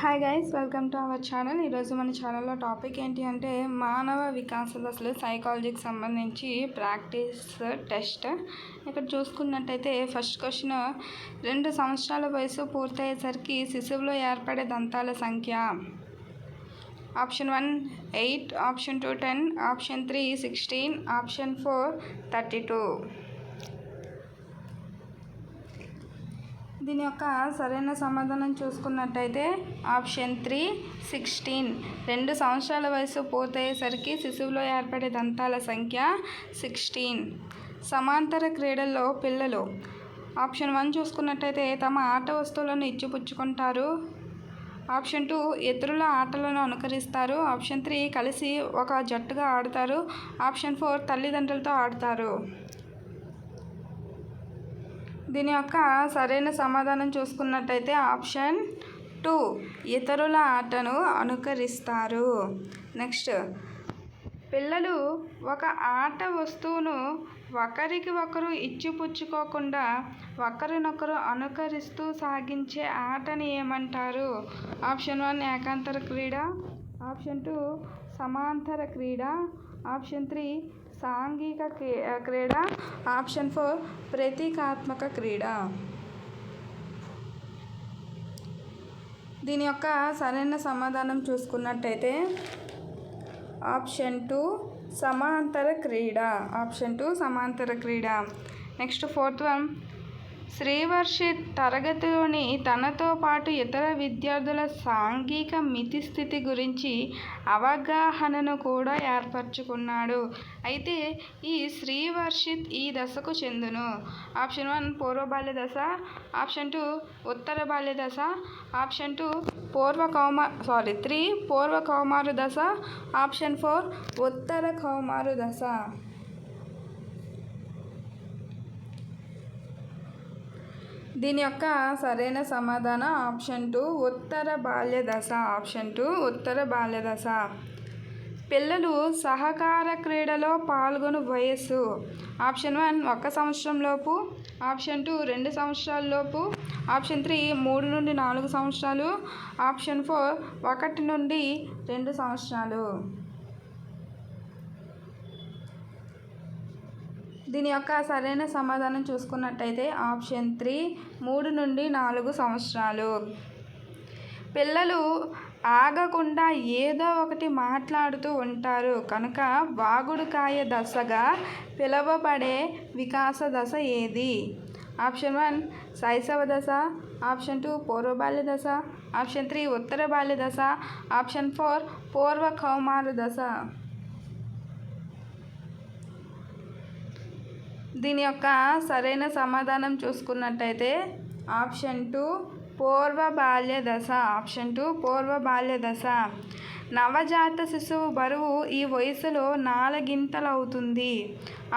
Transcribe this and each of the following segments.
Hi guys, welcome to our channel. ఈరోజు మన ఛానల్లో టాపిక్ ఏంటి అంటే మానవ వికాస దశలు సైకాలజీకి సంబంధించి ప్రాక్టీస్ టెస్ట్. ఇక్కడ చూసుకున్నట్టయితే ఫస్ట్ క్వశ్చన్, 2 సంవత్సరాల వయసు పూర్తయ్యేసరికి శిశువులో ఏర్పడే దంతాల సంఖ్య. Option 1 8, option 2 10, option 3 16, option 4 32. దీని యొక్క సరైన సమాధానం చూసుకున్నట్టయితే ఆప్షన్ 3 16. 2 సంవత్సరాల వయసు పూర్తయ్యేసరికి శిశువులో ఏర్పడే దంతాల సంఖ్య 16. సమాంతర క్రీడల్లో పిల్లలు ఆప్షన్ 1 చూసుకున్నట్టయితే తమ ఆట వస్తువులను ఇచ్చిపుచ్చుకుంటారు. ఆప్షన్ 2 ఇతరుల ఆటలను అనుకరిస్తారు. ఆప్షన్ 3 కలిసి ఒక జట్టుగా ఆడతారు. ఆప్షన్ 4 తల్లిదండ్రులతో ఆడతారు. దీని యొక్క సరైన సమాధానం చూసుకున్నట్టయితే ఆప్షన్ 2 ఇతరుల ఆటను అనుకరిస్తారు. నెక్స్ట్, పిల్లలు ఒక ఆట వస్తువును ఒకరికి ఒకరు ఇచ్చిపుచ్చుకోకుండా ఒకరినొకరు అనుకరిస్తూ సాగించే ఆటని ఏమంటారు? ఆప్షన్ 1 ఏకాంతర క్రీడ, ఆప్షన్ 2 సమాంతర క్రీడ, ఆప్షన్ 3 సాంఘిక క్రీడ, ఆప్షన్ 4 ప్రతీకాత్మక క్రీడ. దీని యొక్క సరైన సమాధానం చూసుకున్నట్టయితే ఆప్షన్ 2 సమాంతర క్రీడ. ఆప్షన్ 2 సమాంతర క్రీడ. నెక్స్ట్, 4th వన్, శ్రీవర్షిత్ తరగతిలోని తనతో పాటు ఇతర విద్యార్థుల సాంఘిక మితి స్థితి గురించి అవగాహనను కూడా ఏర్పరచుకున్నాడు. అయితే ఈ శ్రీవర్షిత్ ఈ దశకు చెందును. ఆప్షన్ 1 పూర్వ బాల్య దశ, ఆప్షన్ 2 ఉత్తర బాల్య దశ, ఆప్షన్ 3 పూర్వ కౌమార దశ, ఆప్షన్ 4 ఉత్తర కౌమార దశ. దీని యొక్క సరైన సమాధానం ఆప్షన్ 2 ఉత్తర బాల్య దశ. ఆప్షన్ 2 ఉత్తర బాల్య దశ. పిల్లలు సహకార క్రీడలో పాల్గొను వయస్సు. ఆప్షన్ 1 1 సంవత్సరం లోపు, ఆప్షన్ 2 2 సంవత్సరాల లోపు, ఆప్షన్ 3 3 నుండి 4 సంవత్సరాలు, ఆప్షన్ 4 1 నుండి 2 సంవత్సరాలు. దీని యొక్క సరైన సమాధానం చూసుకున్నట్టయితే ఆప్షన్ 3 3 నుండి 4 సంవత్సరాలు. పిల్లలు ఆగకుండా ఏదో ఒకటి మాట్లాడుతూ ఉంటారు కనుక వాగుడుకాయ దశగా పిలువబడే వికాస దశ ఏది? ఆప్షన్ 1 శైశవ దశ, ఆప్షన్ 2 పూర్వ బాల్య దశ, ఆప్షన్ 3 ఉత్తర బాల్య దశ, ఆప్షన్ 4 పూర్వ కౌమార దశ. దీని యొక్క సరైన సమాధానం చూసుకున్నట్టయితే ఆప్షన్ 2 పూర్వ బాల్య దశ. ఆప్షన్ 2 పూర్వ బాల్య దశ. నవజాత శిశువు బరువు ఈ వయసులో 4 గింతలు అవుతుంది.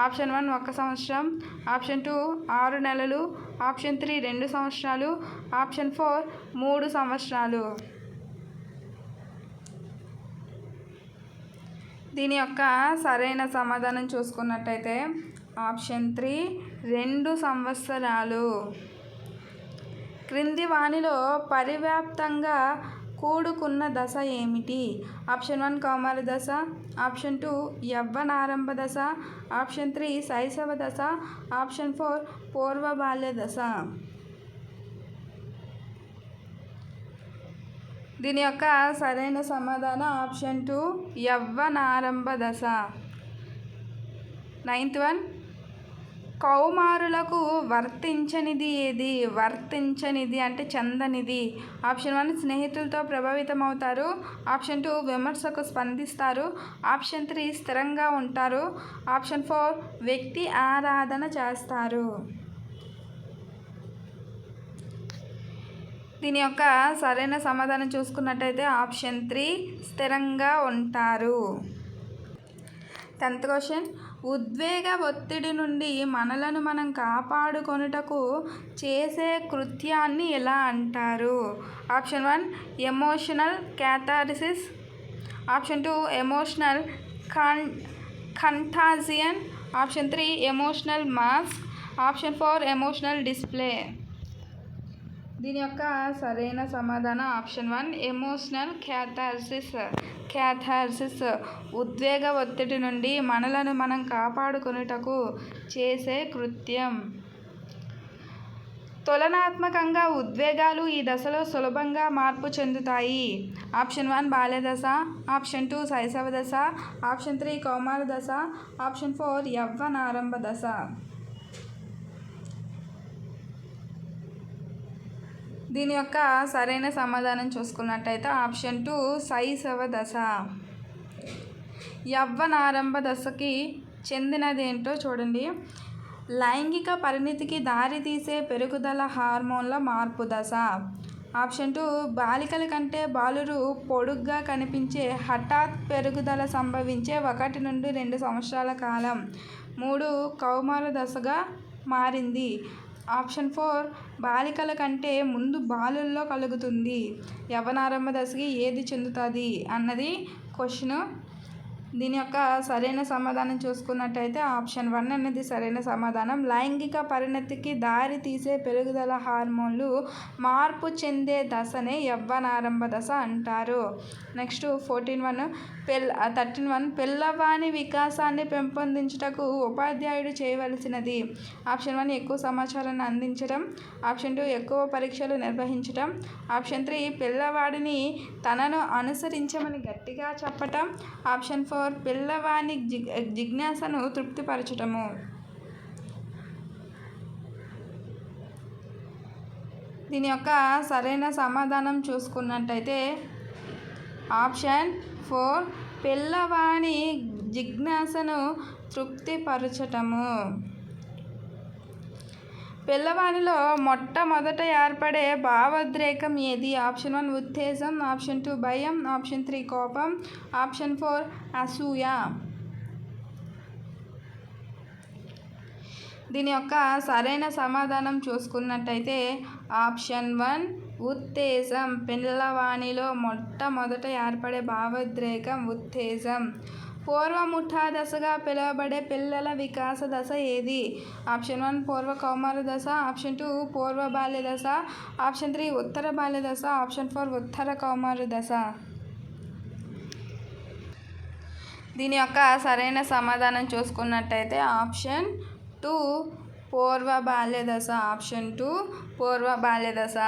ఆప్షన్ 1 1 సంవత్సరం, ఆప్షన్ 2 6 నెలలు, ఆప్షన్ 3 2 సంవత్సరాలు, ఆప్షన్ 4 3 సంవత్సరాలు. దీని యొక్క సరైన సమాధానం చూసుకున్నట్టయితే ఆప్షన్ 3 2 సంవత్సరాలు. క్రింది వానిలో పరివ్యాప్తంగా కూడుకున్న దశ ఏమిటి? ఆప్షన్ 1 కౌమార దశ, ఆప్షన్ 2 యవ్వనారంభ దశ, ఆప్షన్ 3 శైశవ దశ, ఆప్షన్ 4 పూర్వ బాల్య దశ. దీని యొక్క సరైన సమాధానం ఆప్షన్ 2 యవ్వనారంభ దశ. 9th వన్, కౌమారులకు వర్తించనిది ఏది? వర్తించనిది అంటే చెందనిది. ఆప్షన్ 1 స్నేహితులతో ప్రభావితం అవుతారు, ఆప్షన్ 2 విమర్శకు స్పందిస్తారు, ఆప్షన్ 3 స్థిరంగా ఉంటారు, ఆప్షన్ 4 వ్యక్తి ఆరాధన చేస్తారు. దీని యొక్క సరైన సమాధానం చూసుకున్నట్టయితే ఆప్షన్ 3 స్థిరంగా ఉంటారు. 10th క్వశ్చన్, ఉద్వేగ ఒత్తిడి నుండి మనలను మనం కాపాడుకొనుటకు చేసే కృత్యాన్ని ఎలా అంటారు? Option 1 emotional catharsis, option 2 emotional contagion, option 3 emotional mask, option 4 emotional display. దీని యొక్క సరైన సమాధానం ఆప్షన్ 1 ఎమోషనల్ క్యాథార్సిస్ ఉద్వేగ ఒత్తిడి నుండి మనలను మనం కాపాడుకొనుటకు చేసే కృత్యం. తులనాత్మకంగా ఉద్వేగాలు ఈ దశలో సులభంగా మార్పు చెందుతాయి. ఆప్షన్ 1 బాల్య దశ, ఆప్షన్ 2 శైశవ దశ, ఆప్షన్ 3 కౌమార దశ, ఆప్షన్ 4 యవ్వనారంభ దశ. దీని యొక్క సరైన సమాధానం చూసుకున్నట్టయితే ఆప్షన్ 2 శైశవ దశ. యవ్వనారంభ దశకి చెందినదేంటో చూడండి. లైంగిక పరిణతికి దారితీసే పెరుగుదల హార్మోన్ల మార్పు దశ. ఆప్షన్ 2 బాలికల కంటే బాలురు పొడుగ్గా కనిపించే హఠాత్ పెరుగుదల సంభవించే 1 నుండి 2 సంవత్సరాల కాలం. 3 కౌమార దశగా మారింది. ఆప్షన్ 4 బాలికల కంటే ముందు బాలుల్లో కలుగుతుంది. యవ్వనారంభ దశకి ఏది చెందుతుంది అన్నది క్వశ్చన్. దీని యొక్క సరైన సమాధానం చూసుకున్నట్టయితే ఆప్షన్ 1 అనేది సరైన సమాధానం. లైంగిక పరిణతికి దారి తీసే పెరుగుదల హార్మోన్లు మార్పు చెందే దశనే యవ్వనారంభ దశ అంటారు. నెక్స్ట్ 13 పిల్లవాని వికాసాన్ని పెంపొందించుటకు ఉపాధ్యాయుడు చేయవలసినది. ఆప్షన్ 1 ఎక్కువ సమాచారాన్ని అందించడం, ఆప్షన్ 2 ఎక్కువ పరీక్షలు నిర్వహించడం, ఆప్షన్ 3 పిల్లవాడిని తనను అనుసరించమని గట్టిగా చెప్పటం, ఆప్షన్ 4 పిల్లవాని జిజ్ఞాసను తృప్తిపరచటము. దీని యొక్క సరైన సమాధానం చూసుకున్నట్టయితే ఆప్షన్ 4 పిల్లవాని జిజ్ఞాసను తృప్తిపరచటము. పిల్లవానిలో మొట్టమొదట ఏర్పడే భావోద్రేకం ఏది? ఆప్షన్ 1 ఉత్తేజం, ఆప్షన్ 2 భయం, ఆప్షన్ 3 కోపం, ఆప్షన్ 4 అసూయ. దీని యొక్క సరైన సమాధానం చూసుకున్నట్టయితే ఆప్షన్ 1 ఉత్తేజం. పిల్లవానిలో మొట్టమొదట ఏర్పడే భావోద్రేకం ఉత్తేజం. పూర్వముఠా దశగా పిలువబడే పిల్లల వికాస దశ ఏది? ఆప్షన్ 1 పూర్వ కౌమార దశ, ఆప్షన్ 2 పూర్వ బాల్య దశ, ఆప్షన్ 3 ఉత్తర బాల్య దశ, ఆప్షన్ 4 ఉత్తర కౌమార దశ. దీని యొక్క సరైన సమాధానం చూసుకున్నట్టయితే ఆప్షన్ 2 పూర్వ బాల్య దశ. ఆప్షన్ 2 పూర్వ బాల్య దశ.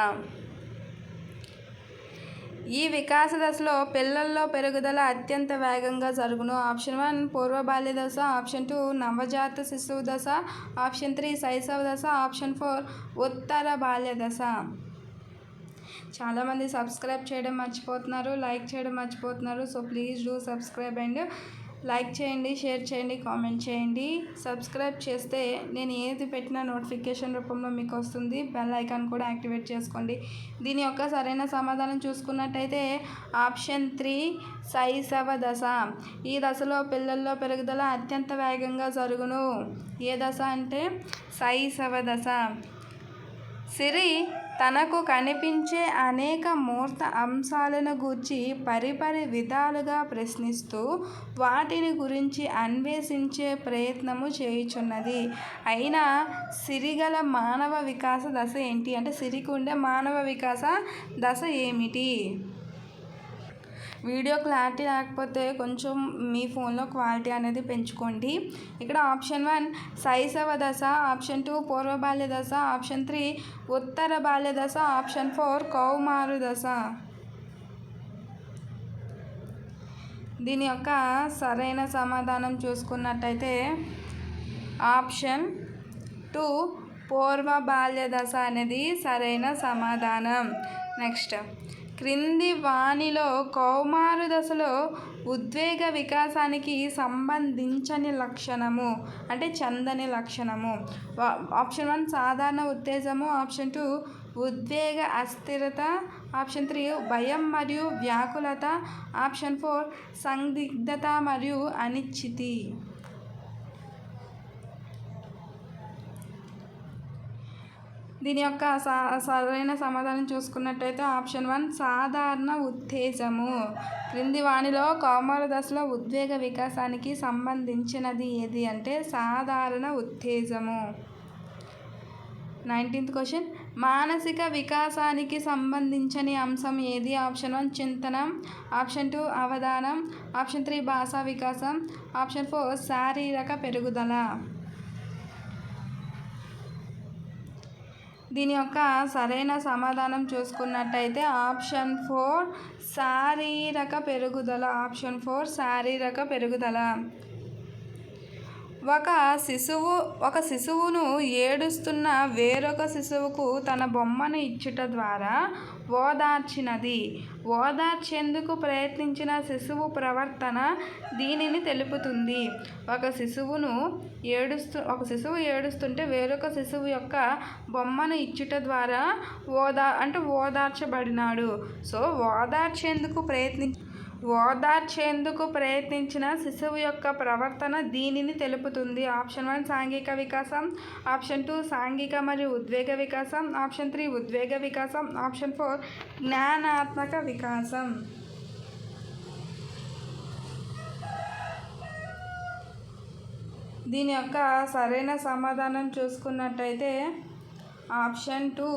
ఈ వికాస దశలో పిల్లల్లో పెరుగుదల అత్యంత వేగంగా జరుగును. ఆప్షన్ 1 పూర్వ బాల్య దశ, ఆప్షన్ 2 నవజాత శిశువు దశ, ఆప్షన్ 3 శైశవ దశ, ఆప్షన్ 4 ఉత్తర బాల్య దశ. చాలామంది సబ్స్క్రైబ్ చేయడం మర్చిపోతున్నారు, లైక్ చేయడం మర్చిపోతున్నారు. So please do subscribe and like చేయండి, షేర్ చేయండి, కామెంట్ చేయండి. సబ్స్క్రైబ్ చేస్తే నేను ఏది పెట్టినా నోటిఫికేషన్ రూపంలో మీకు వస్తుంది. బెల్ ఐకాన్ కూడా యాక్టివేట్ చేసుకోండి. దీని యొక్క సరైన సమాధానం చూసుకున్నట్టయితే ఆప్షన్ 3 శైశవ దశ. ఈ దశలో పిల్లల్లో పెరుగుదల అత్యంత వేగంగా జరుగును. ఏ దశ అంటే శైశవ దశ. సిరి తనకు కనిపించే అనేక మూర్త అంశాలను గూర్చి పరిపరి విధాలుగా ప్రశ్నిస్తూ వాటిని గురించి అన్వేషించే ప్రయత్నము చేయుచున్నది. అయినా సిరిగల మానవ వికాస దశ ఏంటి అంటే సిరికి ఉండే మానవ వికాస దశ ఏమిటి? వీడియో క్లారిటీ లేకపోతే కొంచెం మీ ఫోన్లో క్వాలిటీ అనేది పెంచుకోండి. ఇక్కడ ఆప్షన్ 1 శైశవ దశ, ఆప్షన్ 2 పూర్వ బాల్య దశ, ఆప్షన్ 3 ఉత్తర బాల్య దశ, ఆప్షన్ 4 కౌమారు దశ. దీని యొక్క సరైన సమాధానం చూసుకున్నట్టయితే ఆప్షన్ 2 పూర్వ బాల్య దశ అనేది సరైన సమాధానం. నెక్స్ట్ క్రింది వానిలో కౌమారు దశలో ఉద్వేగ వికాసానికి సంబంధించని లక్షణము అంటే చెందని లక్షణము. ఆప్షన్ 1 సాధారణ ఉత్తేజము, ఆప్షన్ 2 ఉద్వేగ అస్థిరత, ఆప్షన్ 3 భయం మరియు వ్యాకులత, ఆప్షన్ 4 సందిగ్ధత మరియు అనిశ్చితి. దీని యొక్క సరైన సమాధానం చూసుకున్నట్టయితే ఆప్షన్ 1 సాధారణ ఉత్తేజము. క్రింది వానిలో కౌమార దశలో ఉద్వేగ వికాసానికి సంబంధించినది ఏది అంటే సాధారణ ఉత్తేజము. 19th క్వశ్చన్ మానసిక వికాసానికి సంబంధించని అంశం ఏది? ఆప్షన్ 1 చింతనం, ఆప్షన్ 2 అవధానం, ఆప్షన్ 3 భాషా వికాసం, ఆప్షన్ 4 శారీరక పెరుగుదల. దీని యొక్క సరైన సమాధానం చూసుకున్నట్టయితే ఆప్షన్ 4 శారీరక పెరుగుదల. ఆప్షన్ 4 శారీరక పెరుగుదల. ఒక శిశువును ఏడుస్తున్న వేరొక శిశువుకు తన బొమ్మను ఇచ్చుట ద్వారా ఓదార్చినది. ఓదార్చేందుకు ప్రయత్నించిన శిశువు ప్రవర్తన దీనిని తెలుపుతుంది. ఒక శిశువు ఏడుస్తుంటే వేరొక శిశువు యొక్క బొమ్మను ఇచ్చుట ద్వారా ఓదార్చబడినాడు. సో ఓదార్చేందుకు ప్రయత్నించిన శిశువు యొక్క ప్రవర్తన దీనిని తెలుపుతుంది. ఆప్షన్ 1 సాంఘిక వికాసం, ఆప్షన్ 2 సాంఘిక మరియు ఉద్వేగ వికాసం, ఆప్షన్ 3 ఉద్వేగ వికాసం, ఆప్షన్ 4 జ్ఞానాత్మక వికాసం. దీని యొక్క సరైన సమాధానం చూసుకున్నట్టయితే ఆప్షన్ 2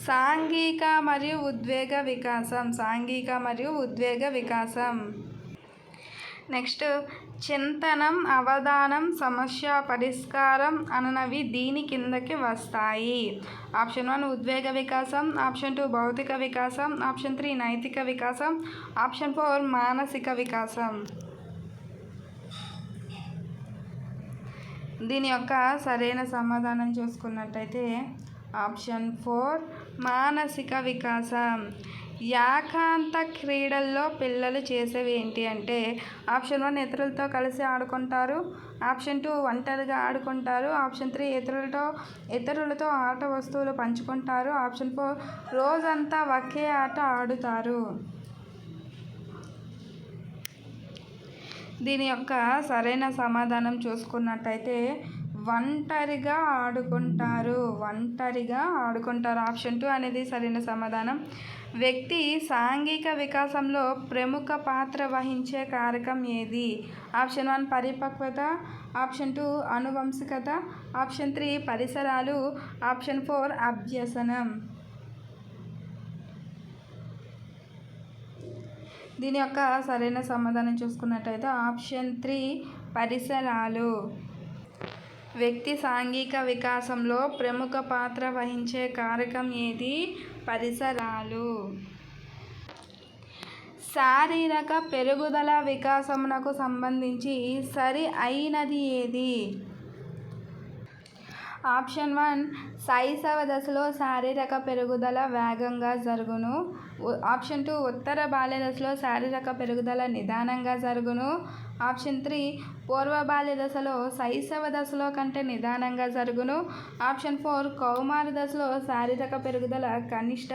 సాంఘిక మరియు ఉద్వేగ వికాసం. సాంఘిక మరియు ఉద్వేగ వికాసం. నెక్స్ట్ చింతనం, అవధానం, సమస్య పరిష్కారం అనునవి దీని కిందకి వస్తాయి. ఆప్షన్ 1 ఉద్వేగ వికాసం, ఆప్షన్ 2 భౌతిక వికాసం, ఆప్షన్ 3 నైతిక వికాసం, ఆప్షన్ 4 మానసిక వికాసం. దీని యొక్క సరైన సమాధానం చూసుకున్నట్టయితే ఆప్షన్ 4 మానసిక వికాసం. ఏకాంత క్రీడల్లో పిల్లలు చేసేవి ఏంటి అంటే ఆప్షన్ 1 ఇతరులతో కలిసి ఆడుకుంటారు, ఆప్షన్ 2 ఒంటరిగా ఆడుకుంటారు, ఆప్షన్ 3 ఇతరులతో ఆట వస్తువులు పంచుకుంటారు, ఆప్షన్ 4 రోజంతా ఒకే ఆట ఆడుతారు. దీని యొక్క సరైన సమాధానం చూసుకున్నట్టయితే ఒంటరిగా ఆడుకుంటారు. ఆప్షన్ 2 అనేది సరైన సమాధానం. వ్యక్తి సాంఘిక వికాసంలో ప్రముఖ పాత్ర వహించే కారకం ఏది? ఆప్షన్ 1 పరిపక్వత, ఆప్షన్ 2 ఆనువంశికత, ఆప్షన్ 3 పరిసరాలు, ఆప్షన్ 4 అభ్యసనం. దీని యొక్క సరైన సమాధానం చూసుకున్నట్టయితే ఆప్షన్ 3 పరిసరాలు. వ్యక్తి సాంఘిక వికాసంలో ప్రముఖ పాత్ర వహించే కారకం ఏది? పరిసరాలు. శారీరక పెరుగుదల వికాసమునకు సంబంధించి సరి అయినది ఏది? ఆప్షన్ 1 శైశవ దశలో శారీరక పెరుగుదల వేగంగా జరుగును, ఆప్షన్ 2 ఉత్తర బాల్య దశలో శారీరక పెరుగుదల నిదానంగా జరుగును, ఆప్షన్ 3 పూర్వ బాల్య దశలో శైశవ దశలో కంటే నిదానంగా జరుగును, ఆప్షన్ 4 కౌమార దశలో శారీరక పెరుగుదల కనిష్ట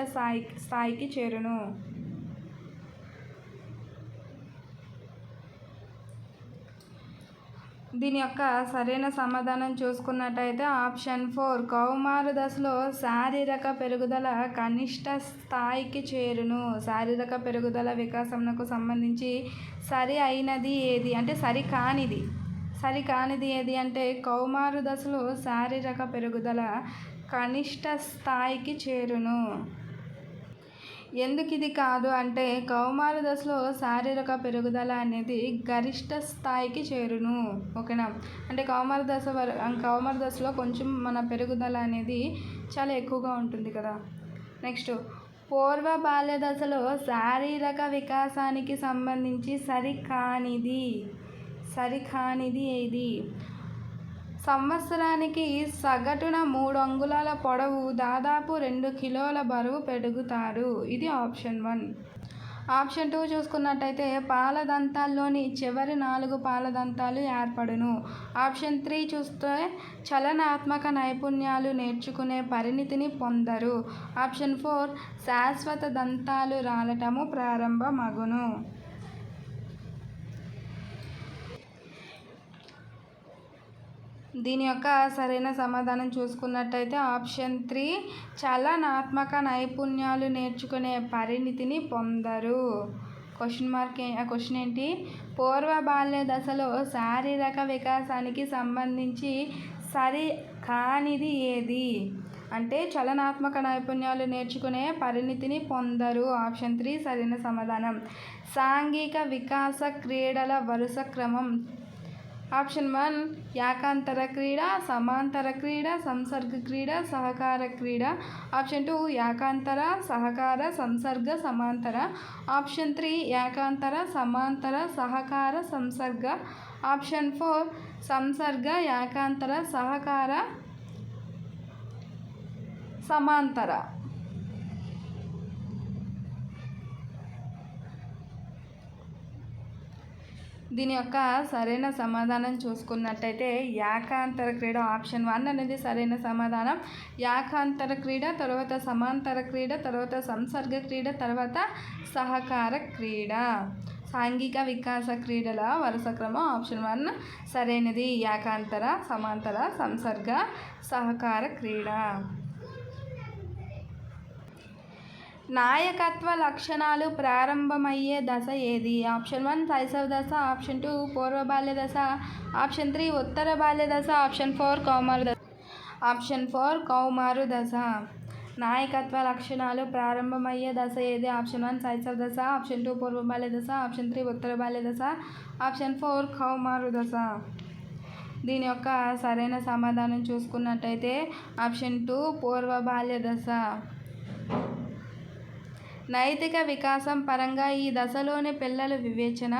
స్థాయికి చేరును. దీని యొక్క సరైన సమాధానం చూసుకున్నట్టయితే ఆప్షన్ 4 కౌమార దశలో శారీరక పెరుగుదల కనిష్ట స్థాయికి చేరును. శారీరక పెరుగుదల వికాసమునకు సంబంధించి సరి అయినది ఏది అంటే సరికానిది ఏది అంటే కౌమార దశలో శారీరక పెరుగుదల కనిష్ట స్థాయికి చేరును. ఎందుకు ఇది కాదు అంటే కౌమార దశలో శారీరక పెరుగుదల అనేది గరిష్ట స్థాయికి చేరును. ఓకేనా, అంటే కౌమార దశలో కొంచెం మన పెరుగుదల అనేది చాలా ఎక్కువగా ఉంటుంది కదా. నెక్స్ట్ పూర్వ బాల్య దశలో శారీరక వికాసానికి సంబంధించి సరికానిది ఏది? సంవత్సరానికి సగటున 3 అంగుళాల పొడవు, దాదాపు 2 కిలోల బరువు పెరుగుతారు. ఇది ఆప్షన్ 1. ఆప్షన్ 2 చూసుకున్నట్టయితే పాలదంతాల్లోని చివరి 4 పాలదంతాలు ఏర్పడును. ఆప్షన్ 3 చూస్తే చలనాత్మక నైపుణ్యాలు నేర్చుకునే పరిణితిని పొందరు. ఆప్షన్ 4 శాశ్వత దంతాలు రాలటము ప్రారంభమగును. దీని యొక్క సరైన సమాధానం చూసుకున్నట్టయితే ఆప్షన్ 3 చలనాత్మక నైపుణ్యాలు నేర్చుకునే పరిణితిని పొందరు. క్వశ్చన్ ఏంటి? పూర్వ బాల్య దశలో శారీరక వికాసానికి సంబంధించి సరి కానిది ఏది? అంటే చలనాత్మక నైపుణ్యాలు నేర్చుకునే పరిణితిని పొందరు. ఆప్షన్ 3 సరైన సమాధానం. సాంఘిక వికాస క్రీడల వరుస క్రమం. ఆప్షన్ 1 ఏకాంతర క్రీడ, సమాంతర క్రీడ, సంసర్గ క్రీడ, సహకార క్రీడ. ఆప్షన్ 2 ఏకాంతర, సహకార, సంసర్గ, సమాంతర. ఆప్షన్ 3 ఏకాంతర, సమాంతర, సహకార, సంసర్గ. ఆప్షన్ 4 సంసర్గ, ఏకాంతర, సహకార, సమాంతర. దీని యొక్క సరైన సమాధానం చూసుకున్నట్టయితే ఏకాంతర క్రీడ. ఆప్షన్ 1 అనేది సరైన సమాధానం. ఏకాంతర క్రీడ, తర్వాత సమాంతర క్రీడ, తర్వాత సంసర్గ క్రీడ, తర్వాత సహకార క్రీడ. సాంఘిక వికాస క్రీడల వరుస క్రమం ఆప్షన్ 1 సరైనది. ఏకాంతర, సమాంతర, సంసర్గ, సహకార క్రీడ. నాయకత్వ లక్షణాలు ప్రారంభమయ్యే దశ ఏది? ఆప్షన్ 1 శైశవ దశ, ఆప్షన్ 2 పూర్వ బాల్య దశ, ఆప్షన్ 3 ఉత్తర బాల్య దశ, ఆప్షన్ 4 కౌమార దశ. ఆప్షన్ 4 కౌమారు దశ. నాయకత్వ లక్షణాలు ప్రారంభమయ్యే దశ ఏది? ఆప్షన్ 1 శైశవ దశ, ఆప్షన్ 2 పూర్వ బాల్య దశ, ఆప్షన్ 3 ఉత్తర బాల్య దశ, ఆప్షన్ 4 కౌమారు దశ. దీని యొక్క సరైన సమాధానం చూసుకున్నట్టయితే ఆప్షన్ 2 పూర్వ బాల్య దశ. నైతిక వికాసం పరంగా ఈ దశలోని పిల్లలు వివేచన,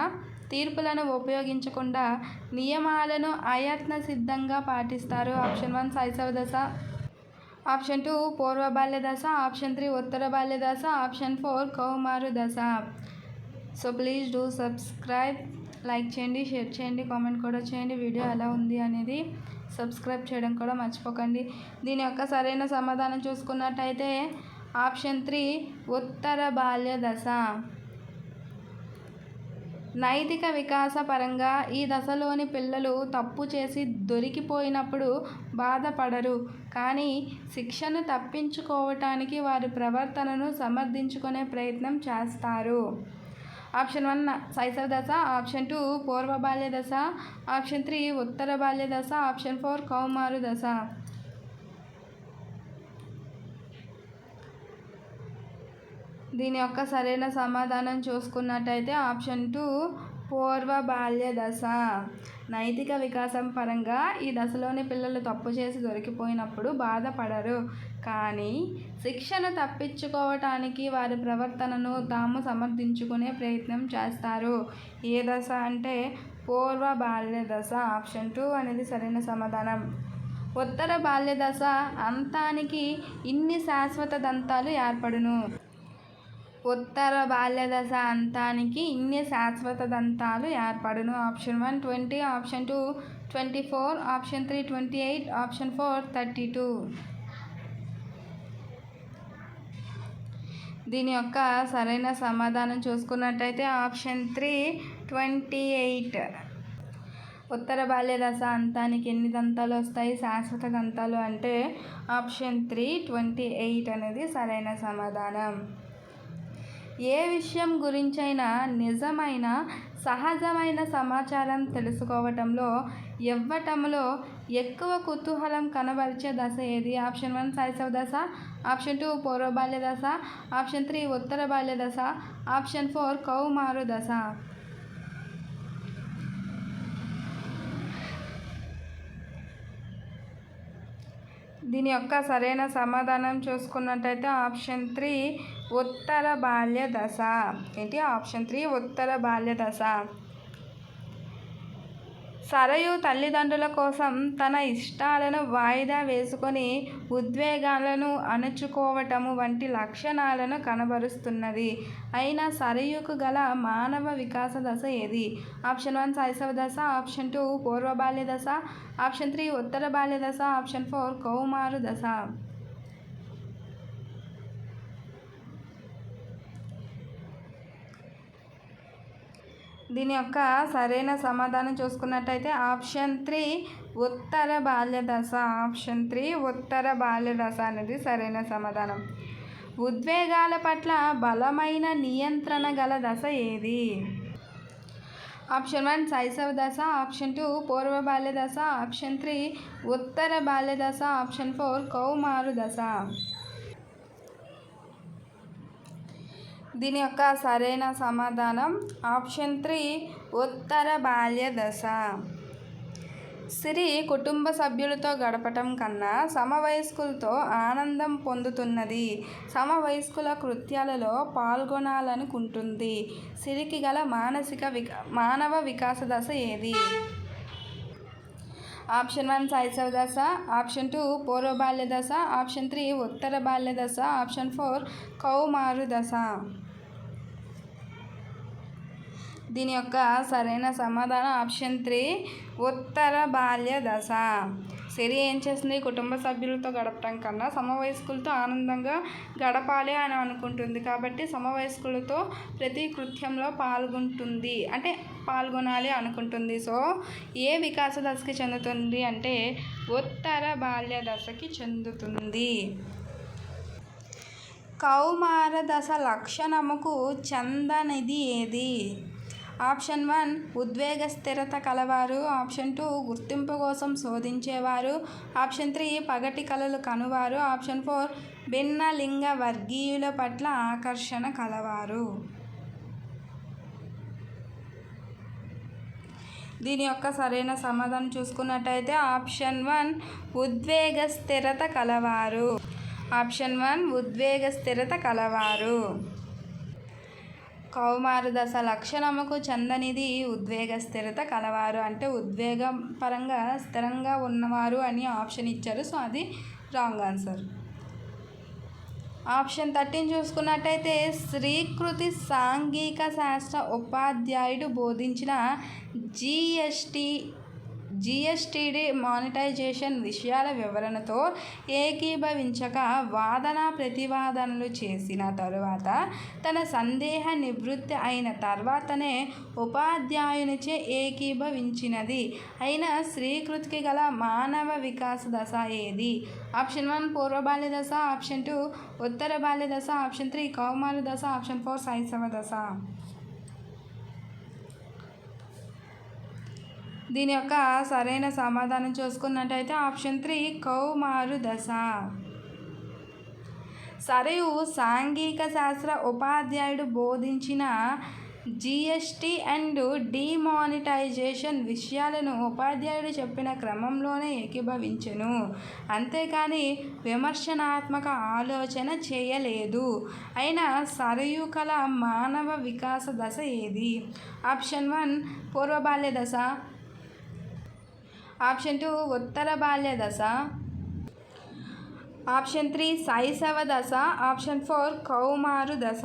తీర్పులను ఉపయోగించకుండా నియమాలను అయత్నసిద్ధంగా పాటిస్తారు. ఆప్షన్ 1 శైశవ దశ, ఆప్షన్ 2 పూర్వ బాల్య దశ, ఆప్షన్ 3 ఉత్తర బాల్య దశ, ఆప్షన్ 4 కౌమారు దశ. So please do subscribe. Like చేయండి, షేర్ చేయండి, కామెంట్ కూడా చేయండి. వీడియో ఎలా ఉంది అనేది సబ్స్క్రైబ్ చేయడం కూడా మర్చిపోకండి. దీని యొక్క సరైన సమాధానం చూసుకున్నట్టయితే ఆప్షన్ 3 ఉత్తర బాల్య దశ. నైతిక వికాస పరంగా ఈ దశలోని పిల్లలు తప్పు చేసి దొరికిపోయినప్పుడు బాధపడరు, కానీ శిక్షను తప్పించుకోవటానికి వారి ప్రవర్తనను సమర్థించుకునే ప్రయత్నం చేస్తారు. ఆప్షన్ 1 శైశవ దశ, ఆప్షన్ 2 పూర్వ బాల్య దశ, ఆప్షన్ 3 ఉత్తర బాల్య దశ, ఆప్షన్ 4 కౌమారు దశ. దీని యొక్క సరైన సమాధానం చూసుకున్నట్టయితే ఆప్షన్ 2 పూర్వ బాల్య దశ. నైతిక వికాసం పరంగా ఈ దశలోని పిల్లలు తప్పు చేసి దొరికిపోయినప్పుడు బాధపడరు, కానీ శిక్షను తప్పించుకోవటానికి వారి ప్రవర్తనను తాము సమర్థించుకునే ప్రయత్నం చేస్తారు. ఏ దశ అంటే పూర్వ బాల్య దశ. ఆప్షన్ 2 అనేది సరైన సమాధానం. ఉత్తర బాల్య దశ అంతానికి ఇన్ని శాశ్వత దంతాలు ఏర్పడును. ఉత్తర బాల్య దశ అంతానికి ఇన్ని శాశ్వత దంతాలు ఏర్పడును. Option 1 20, option 2 24, option 3 28, option 4 32. దీని యొక్క సరైన సమాధానం చూసుకున్నట్టయితే ఆప్షన్ 3 28. ఉత్తర బాల్య దశ అంతానికి ఎన్ని దంతాలు వస్తాయి శాశ్వత దంతాలు అంటే ఆప్షన్ 3 28 అనేది సరైన సమాధానం. ఏ విషయం గురించైనా నిజమైన సహజమైన సమాచారం తెలుసుకోవటంలో ఇవ్వటంలో ఎక్కువ కుతూహలం కనబరిచే దశ ఏది? ఆప్షన్ 1 శైశవ దశ, ఆప్షన్ 2 పూర్వ బాల్య దశ, ఆప్షన్ 3 ఉత్తర బాల్య దశ, ఆప్షన్ 4 కౌమారు దశ. దీని యొక్క సరైన సమాధానం చూసుకున్నట్టయితే ఆప్షన్ 3 ఉత్తర బాల్య దశ. ఏంటి? ఆప్షన్ 3 ఉత్తర బాల్య దశ. సరయు తల్లిదండ్రుల కోసం తన ఇష్టాలను వాయిదా వేసుకొని ఉద్వేగాలను అణుచుకోవటము వంటి లక్షణాలను కనబరుస్తున్నది. అయినా సరయుకు గల మానవ వికాస దశ ఏది? ఆప్షన్ 1 శైశవ దశ, ఆప్షన్ 2 పూర్వ బాల్య దశ, ఆప్షన్ 3 ఉత్తర బాల్య దశ, ఆప్షన్ 4 కౌమారు దశ. దీని యొక్క సరైన సమాధానం చూసుకున్నట్టయితే ఆప్షన్ 3 ఉత్తర బాల్య దశ. ఆప్షన్ 3 ఉత్తర బాల్య దశ అనేది సరైన సమాధానం. ఉద్వేగాల పట్ల బలమైన నియంత్రణ గల దశ ఏది? ఆప్షన్ 1 శైశవ దశ, ఆప్షన్ 2 పూర్వ బాల్య దశ, ఆప్షన్ 3 ఉత్తర బాల్య దశ, ఆప్షన్ 4 కౌమారు దశ. దీని యొక్క సరైన సమాధానం ఆప్షన్ 3 ఉత్తర బాల్య దశ. సిరి కుటుంబ సభ్యులతో గడపటం కన్నా సమవయస్కులతో ఆనందం పొందుతున్నది. సమవయస్కుల కృత్యాలలో పాల్గొనాలనుకుంటుంది. సిరికి గల మానవ వికాస దశ ఏది? ఆప్షన్ 1 శైశవ దశ, ఆప్షన్ 2 పూర్వ బాల్య దశ, ఆప్షన్ 3 ఉత్తర బాల్య దశ, ఆప్షన్ 4 కౌమారు దశ. దీని యొక్క సరైన సమాధానం ఆప్షన్ 3 ఉత్తర బాల్య దశ. సిరి ఏం చేస్తుంది? కుటుంబ సభ్యులతో గడపడం కన్నా సమవయస్కులతో ఆనందంగా గడపాలి అని అనుకుంటుంది. కాబట్టి సమవయస్కులతో ప్రతి కృత్యంలో పాల్గొనాలి అనుకుంటుంది. సో ఏ వికాస దశకి చెందుతుంది అంటే ఉత్తర బాల్య దశకి చెందుతుంది. కౌమార దశ లక్షణముకు చెందనిది ఏది? ఆప్షన్ 1 ఉద్వేగ స్థిరత కలవారు, ఆప్షన్ 2 గుర్తింపు కోసం శోధించేవారు, ఆప్షన్ 3 పగటి కలలు కనువారు, ఆప్షన్ 4 భిన్న లింగ వర్గీయుల పట్ల ఆకర్షణ కలవారు. దీని యొక్క సరైన సమాధానం చూసుకున్నట్టయితే ఆప్షన్ 1 ఉద్వేగ స్థిరత కలవారు. ఆప్షన్ 1 ఉద్వేగ స్థిరత కలవారు. కౌమార దశ లక్షణముకు చెందనిది ఉద్వేగ స్థిరత కలవారు అంటే ఉద్వేగం పరంగా స్థిరంగా ఉన్నవారు అని ఆప్షన్ ఇచ్చారు. సో అది రాంగ్ ఆన్సర్. ఆప్షన్ 13 చూసుకున్నట్టయితే శ్రీకృతి సాంఘిక శాస్త్ర ఉపాధ్యాయుడు బోధించిన జిఎస్టిడి మానిటైజేషన్ విషయాల వివరణతో ఏకీభవించక వాదన ప్రతివాదనలు చేసిన తరువాత తన సందేహ నివృత్తి అయిన తర్వాతనే ఉపాధ్యాయునిచే ఏకీభవించినది అయిన శ్రీకృతికి గల మానవ వికాస దశ ఏది? ఆప్షన్ 1 పూర్వ బాల్య దశ, ఆప్షన్ 2 ఉత్తర బాల్య దశ, ఆప్షన్ 3 కౌమార దశ, ఆప్షన్ 4 శైశవ దశ. దీని యొక్క సరైన సమాధానం చూసుకున్నట్టయితే ఆప్షన్ 3 కౌమారు దశ. సరయు సాంఘిక శాస్త్ర ఉపాధ్యాయుడు బోధించిన జిఎస్టి అండ్ డిమానిటైజేషన్ విషయాలను ఉపాధ్యాయుడు చెప్పిన క్రమంలోనే ఏకీభవించెను. అంతేకాని విమర్శనాత్మక ఆలోచన చేయలేదు. అయినా సరయు కల మానవ వికాస దశ ఏది? ఆప్షన్ 1 పూర్వ బాల్య దశ, ఆప్షన్ 2 ఉత్తర బాల్య దశ, ఆప్షన్ 3 శైశవ దశ, ఆప్షన్ 4 కౌమారు దశ.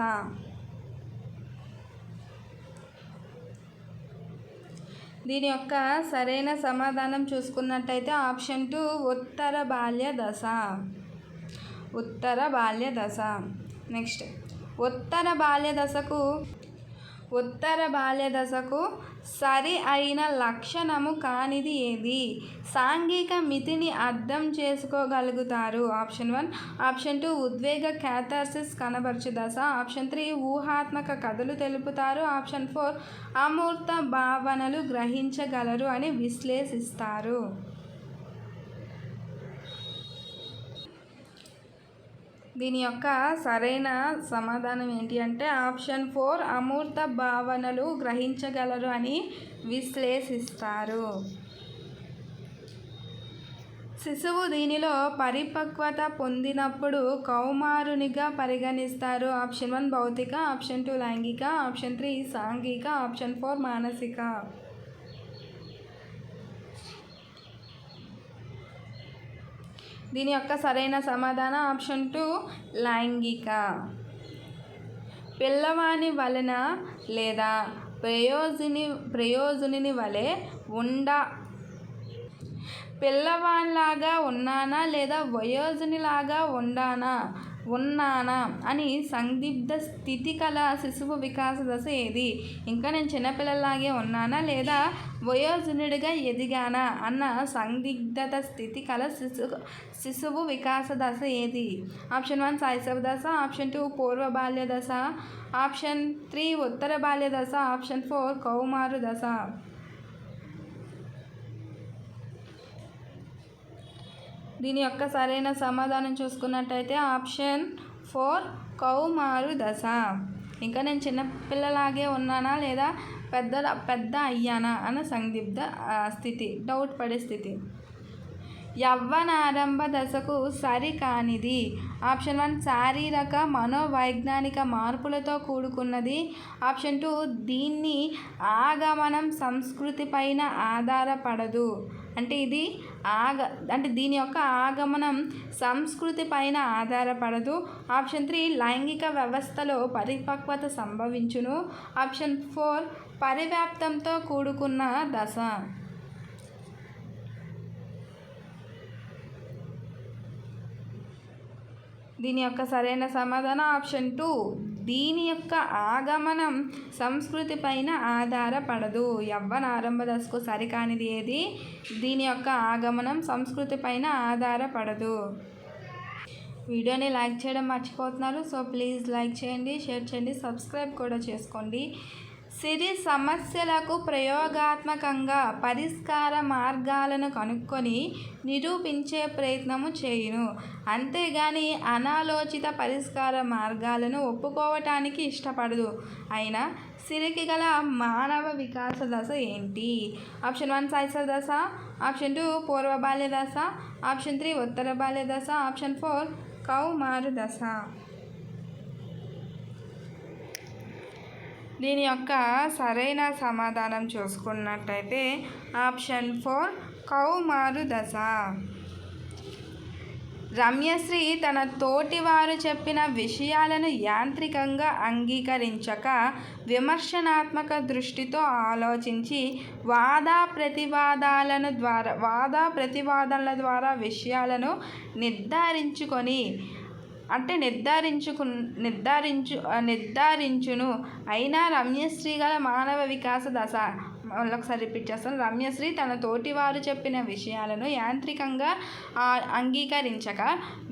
దీని యొక్క సరైన సమాధానం చూసుకున్నట్టయితే ఆప్షన్ 2 ఉత్తర బాల్య దశ. ఉత్తర బాల్య దశ. నెక్స్ట్ ఉత్తర బాల్య దశకు సరి అయిన లక్షణము కానిది ఏది? సాంఘిక మితిని అర్థం చేసుకోగలుగుతారు. ఆప్షన్ 1 ఆప్షన్ 2 ఉద్వేగ క్యాథార్సిస్ కనబరచు దశ, ఆప్షన్ 3 ఊహాత్మక కథలు తెలుపుతారు, ఆప్షన్ 4 అమూర్త భావనలు గ్రహించగలరు అని విశ్లేషిస్తారు. దీని యొక్క సరైన సమాధానం ఏంటి అంటే ఆప్షన్ 4 అమూర్త భావనలు గ్రహించగలరు అని విశ్లేషిస్తారు. శిశువు దీనిలో పరిపక్వత పొందినప్పుడు కౌమారునిగా పరిగణిస్తారు. ఆప్షన్ 1 భౌతిక, ఆప్షన్ 2 లైంగిక, ఆప్షన్ 3 సాంఘిక, ఆప్షన్ 4 మానసిక. దీని యొక్క సరైన సమాధానం ఆప్షన్ 2 లైంగిక. పిల్లవాని వలన లేదా ప్రయోజుని వలె పిల్లవానిలాగా ఉన్నానా లేదా వయోజునిలాగా ఉండానా ఉన్నానా అని సందిగ్ధ స్థితి కల శిశువు వికాస దశ ఏది? ఇంకా నేను చిన్నపిల్లలాగే ఉన్నానా లేదా వయోజనుడిగా ఎదిగానా అన్న సందిగ్ధత స్థితి కల శిశువు వికాస దశ ఏది? ఆప్షన్ 1 శైశవ దశ, ఆప్షన్ 2 పూర్వ బాల్య దశ, ఆప్షన్ 3 ఉత్తర బాల్య దశ, ఆప్షన్ 4 కౌమారు దశ. దీని యొక్క సరైన సమాధానం చూసుకున్నట్టయితే ఆప్షన్ 4 కౌమారు దశ. ఇంకా నేను చిన్నపిల్లలాగే ఉన్నానా లేదా పెద్ద అయ్యానా అన్న సందిగ్ధ స్థితి, డౌట్ పడే స్థితి. యవ్వనారంభ దశకు సరికానిది. ఆప్షన్ 1 శారీరక మనోవైజ్ఞానిక మార్పులతో కూడుకున్నది. ఆప్షన్ 2 దీన్ని ఆగమనం సంస్కృతి పైన ఆధారపడదు. అంటే దీని యొక్క ఆగమనం సంస్కృతి పైన ఆధారపడదు. ఆప్షన్ 3 లైంగిక వ్యవస్థలో పరిపక్వత సంభవించును. ఆప్షన్ 4 పరివ్యాప్తంతో కూడుకున్న దశ. దీని యొక్క సరైన సమాధానం ఆప్షన్ 2 దీని యొక్క ఆగమనం సంస్కృతి పైన ఆధారపడదు. యవ్వన ఆరంభ దశకు సరికానిది ఏది? దీని యొక్క ఆగమనం సంస్కృతి పైన ఆధారపడదు. వీడియోని లైక్ చేయడం మర్చిపోతున్నారు. సో ప్లీజ్ లైక్ చేయండి, షేర్ చేయండి, సబ్స్క్రైబ్ కూడా చేసుకోండి. సిరి సమస్యలకు ప్రయోగాత్మకంగా పరిష్కార మార్గాలను కనుక్కొని నిరూపించే ప్రయత్నము చేయును, అంతేగాని అనాలోచిత పరిష్కార మార్గాలను ఒప్పుకోవటానికి ఇష్టపడదు. అయినా సిరికి గల మానవ వికాస దశ ఏంటి? ఆప్షన్ 1 శైశవ దశ, ఆప్షన్ 2 పూర్వ బాల్య దశ, ఆప్షన్ 3 ఉత్తర బాల్య దశ, ఆప్షన్ 4 కౌమారు దశ. దీని యొక్క సరైన సమాధానం చూసుకున్నట్టయితే ఆప్షన్ 4 కౌమారు దశ. రమ్యశ్రీ తన తోటివారు చెప్పిన విషయాలను యాంత్రికంగా అంగీకరించక విమర్శనాత్మక దృష్టితో ఆలోచించి వాద ప్రతివాదనల ద్వారా విషయాలను నిర్ధారించును. అయినా రమ్యశ్రీ గల మానవ వికాస దశ. ఒకసారి రిపీట్ చేస్తాను. రమ్యశ్రీ తన తోటివారు చెప్పిన విషయాలను యాంత్రికంగా అంగీకరించక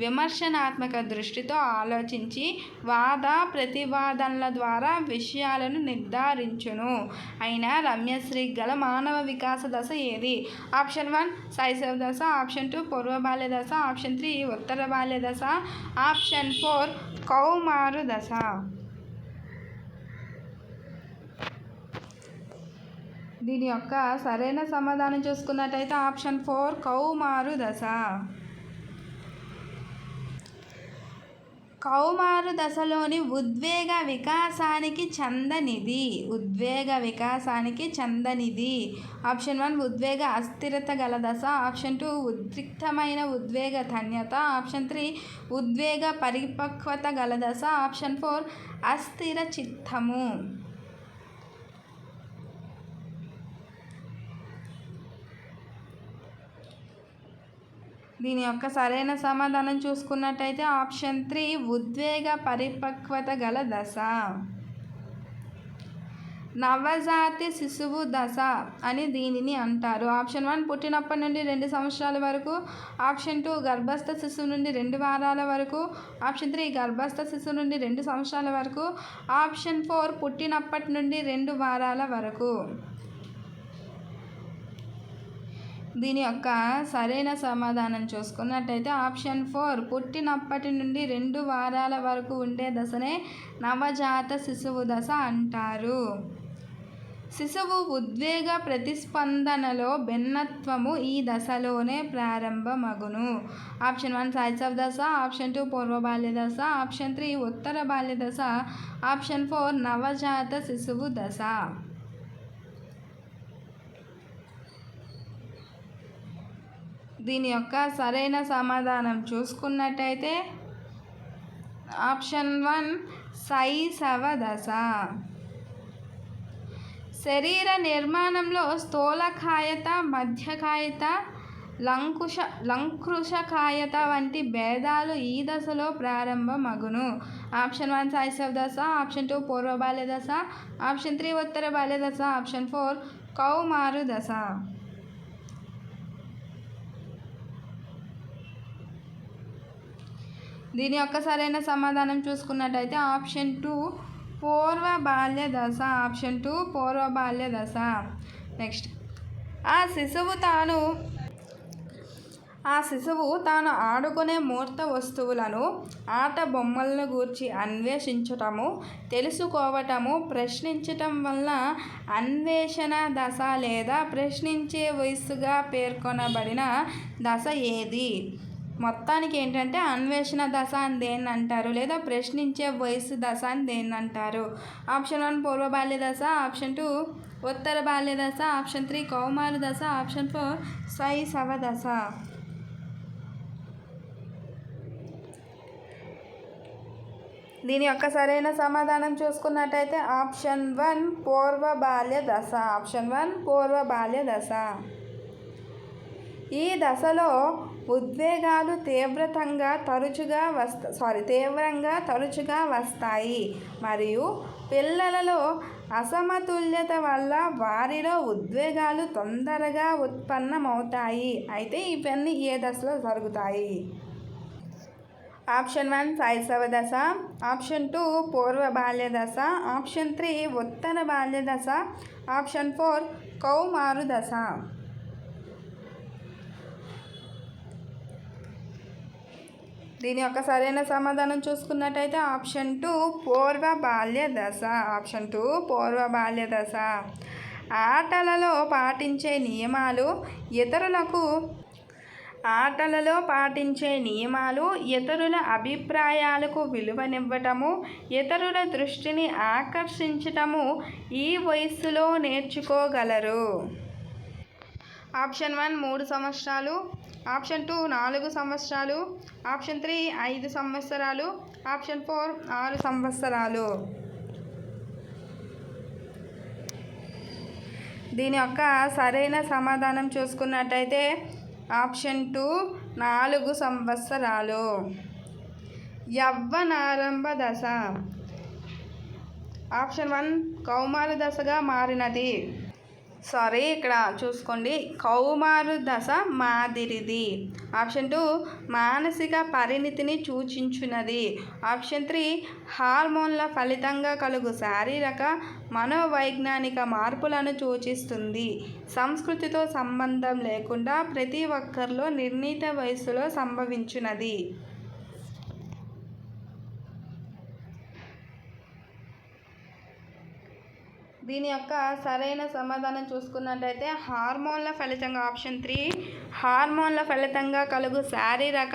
విమర్శనాత్మక దృష్టితో ఆలోచించి వాద ప్రతివాదనల ద్వారా విషయాలను నిర్ధారించును. అయినా రమ్యశ్రీ గల మానవ వికాస దశ ఏది? ఆప్షన్ 1 శైశవ దశ, ఆప్షన్ 2 పూర్వ బాల్య దశ, ఆప్షన్ 3 ఉత్తర బాల్య దశ, ఆప్షన్ 4 కౌమారు దశ. దీని యొక్క సరైన సమాధానం చూసుకున్నట్టయితే ఆప్షన్ 4 కౌమారు దశ. కౌమారు దశలోని ఉద్వేగ వికాసానికి చెందనిది. ఆప్షన్ 1 ఉద్వేగ అస్థిరత గల దశ, ఆప్షన్ 2 ఉద్రిక్తమైన ఉద్వేగ ధన్యత, ఆప్షన్ 3 ఉద్వేగ పరిపక్వత గల దశ, ఆప్షన్ 4 అస్థిర చిత్తము. దీని యొక్క సరైన సమాధానం చూసుకున్నట్టయితే ఆప్షన్ 3 ఉద్వేగ పరిపక్వత గల దశ. నవజాత శిశువు దశ అని దీనిని అంటారు. ఆప్షన్ 1 పుట్టినప్పటి నుండి 2 సంవత్సరాల వరకు, ఆప్షన్ 2 గర్భస్థ శిశువు నుండి 2 వారాల వరకు, ఆప్షన్ 3 గర్భస్థ శిశువు నుండి 2 సంవత్సరాల వరకు, ఆప్షన్ 4 పుట్టినప్పటి నుండి 2 వారాల వరకు. దీని యొక్క సరైన సమాధానం చూసుకున్నట్టయితే ఆప్షన్ 4 పుట్టినప్పటి నుండి 2 వారాల వరకు ఉండే దశనే నవజాత శిశువు దశ అంటారు. శిశువు ఉద్వేగ ప్రతిస్పందనలో భిన్నత్వము ఈ దశలోనే ప్రారంభమగును. ఆప్షన్ 1 శైశవ దశ, ఆప్షన్ 2 పూర్వ బాల్య దశ, ఆప్షన్ 3 ఉత్తర బాల్య దశ, ఆప్షన్ 4 నవజాత శిశువు దశ. దీని యొక్క సరైన సమాధానం చూసుకున్నట్టయితే ఆప్షన్ 1 శైశవ దశ. శరీర నిర్మాణంలో స్థూలకాయత, మధ్యకాయత, లంకృషకాయత వంటి భేదాలు ఈ దశలో ప్రారంభమగును. ఆప్షన్ 1 శైశవ దశ, ఆప్షన్ 2 పూర్వ బాల్య దశ, ఆప్షన్ 3 ఉత్తర బాల్య దశ, ఆప్షన్ 4 కౌమారు దశ. దీని యొక్క సరైన సమాధానం చూసుకున్నట్టయితే ఆప్షన్ 2 పూర్వ బాల్య దశ. ఆప్షన్ 2 పూర్వ బాల్య దశ. నెక్స్ట్, ఆ శిశువు తాను ఆడుకునే మూర్త వస్తువులను, ఆట బొమ్మలను గూర్చి అన్వేషించటము, తెలుసుకోవటము, ప్రశ్నించటం వల్ల అన్వేషణ దశ లేదా ప్రశ్నించే వయస్సుగా పేర్కొనబడిన దశ ఏది? మొత్తానికి ఏంటంటే అన్వేషణ దశ అని దేన్ని అంటారు, లేదా ప్రశ్నించే వయసు దశ అని దేన్ని అంటారు? ఆప్షన్ 1 పూర్వ బాల్య దశ, ఆప్షన్ 2 ఉత్తర బాల్య దశ, ఆప్షన్ 3 కౌమారు దశ, ఆప్షన్ 4 శైశవ దశ. దీని యొక్క సరైన సమాధానం చూసుకున్నట్టయితే ఆప్షన్ 1 పూర్వ బాల్య దశ. ఆప్షన్ 1 పూర్వ బాల్య దశ. ఈ దశలో ఉద్వేగాలు తీవ్రంగా తరచుగా వస్తాయి మరియు పిల్లలలో అసమతుల్యత వల్ల వారిలో ఉద్వేగాలు తొందరగా ఉత్పన్నమవుతాయి. అయితే ఇవన్నీ ఏ దశలో జరుగుతాయి? ఆప్షన్ 1 శైశవ దశ, ఆప్షన్ 2 పూర్వ బాల్య దశ, ఆప్షన్ 3 ఉత్తర బాల్య దశ, ఆప్షన్ 4 కౌమారు దశ. దీని యొక్క సరైన సమాధానం చూసుకున్నట్టయితే ఆప్షన్ 2 పూర్వ బాల్య దశ. ఆప్షన్ 2 పూర్వ బాల్య దశ. ఆటలలో పాటించే నియమాలు, ఇతరుల అభిప్రాయాలకు విలువనివ్వటము, ఇతరుల దృష్టిని ఆకర్షించటము ఈ వయస్సులో నేర్చుకోగలరు. ఆప్షన్ 1 3 సంవత్సరాలు, ఆప్షన్ 2 4 సంవత్సరాలు, ఆప్షన్ 3 5 సంవత్సరాలు, ఆప్షన్ 4 6 సంవత్సరాలు. దీని యొక్క సరైన సమాధానం చూసుకున్నట్టయితే ఆప్షన్ 2 4 సంవత్సరాలు. యవ్వనారంభ దశ. ఆప్షన్ 1 కౌమార దశగా మారినది. ఇక్కడ చూసుకోండి, కౌమారు దశ మాదిరిది. ఆప్షన్ 2 మానసిక పరిణితిని సూచించున్నది. ఆప్షన్ 3 హార్మోన్ల ఫలితంగా కలుగు శారీరక మనోవైజ్ఞానిక మార్పులను సూచిస్తుంది. సంస్కృతితో సంబంధం లేకుండా ప్రతి ఒక్కరిలో నిర్ణీత వయస్సులో సంభవించున్నది. దీని యొక్క సరైన సమాధానం చూసుకున్నట్టయితే హార్మోన్ల ఫలితంగా, ఆప్షన్ 3 హార్మోన్ల ఫలితంగా కలుగు శారీరక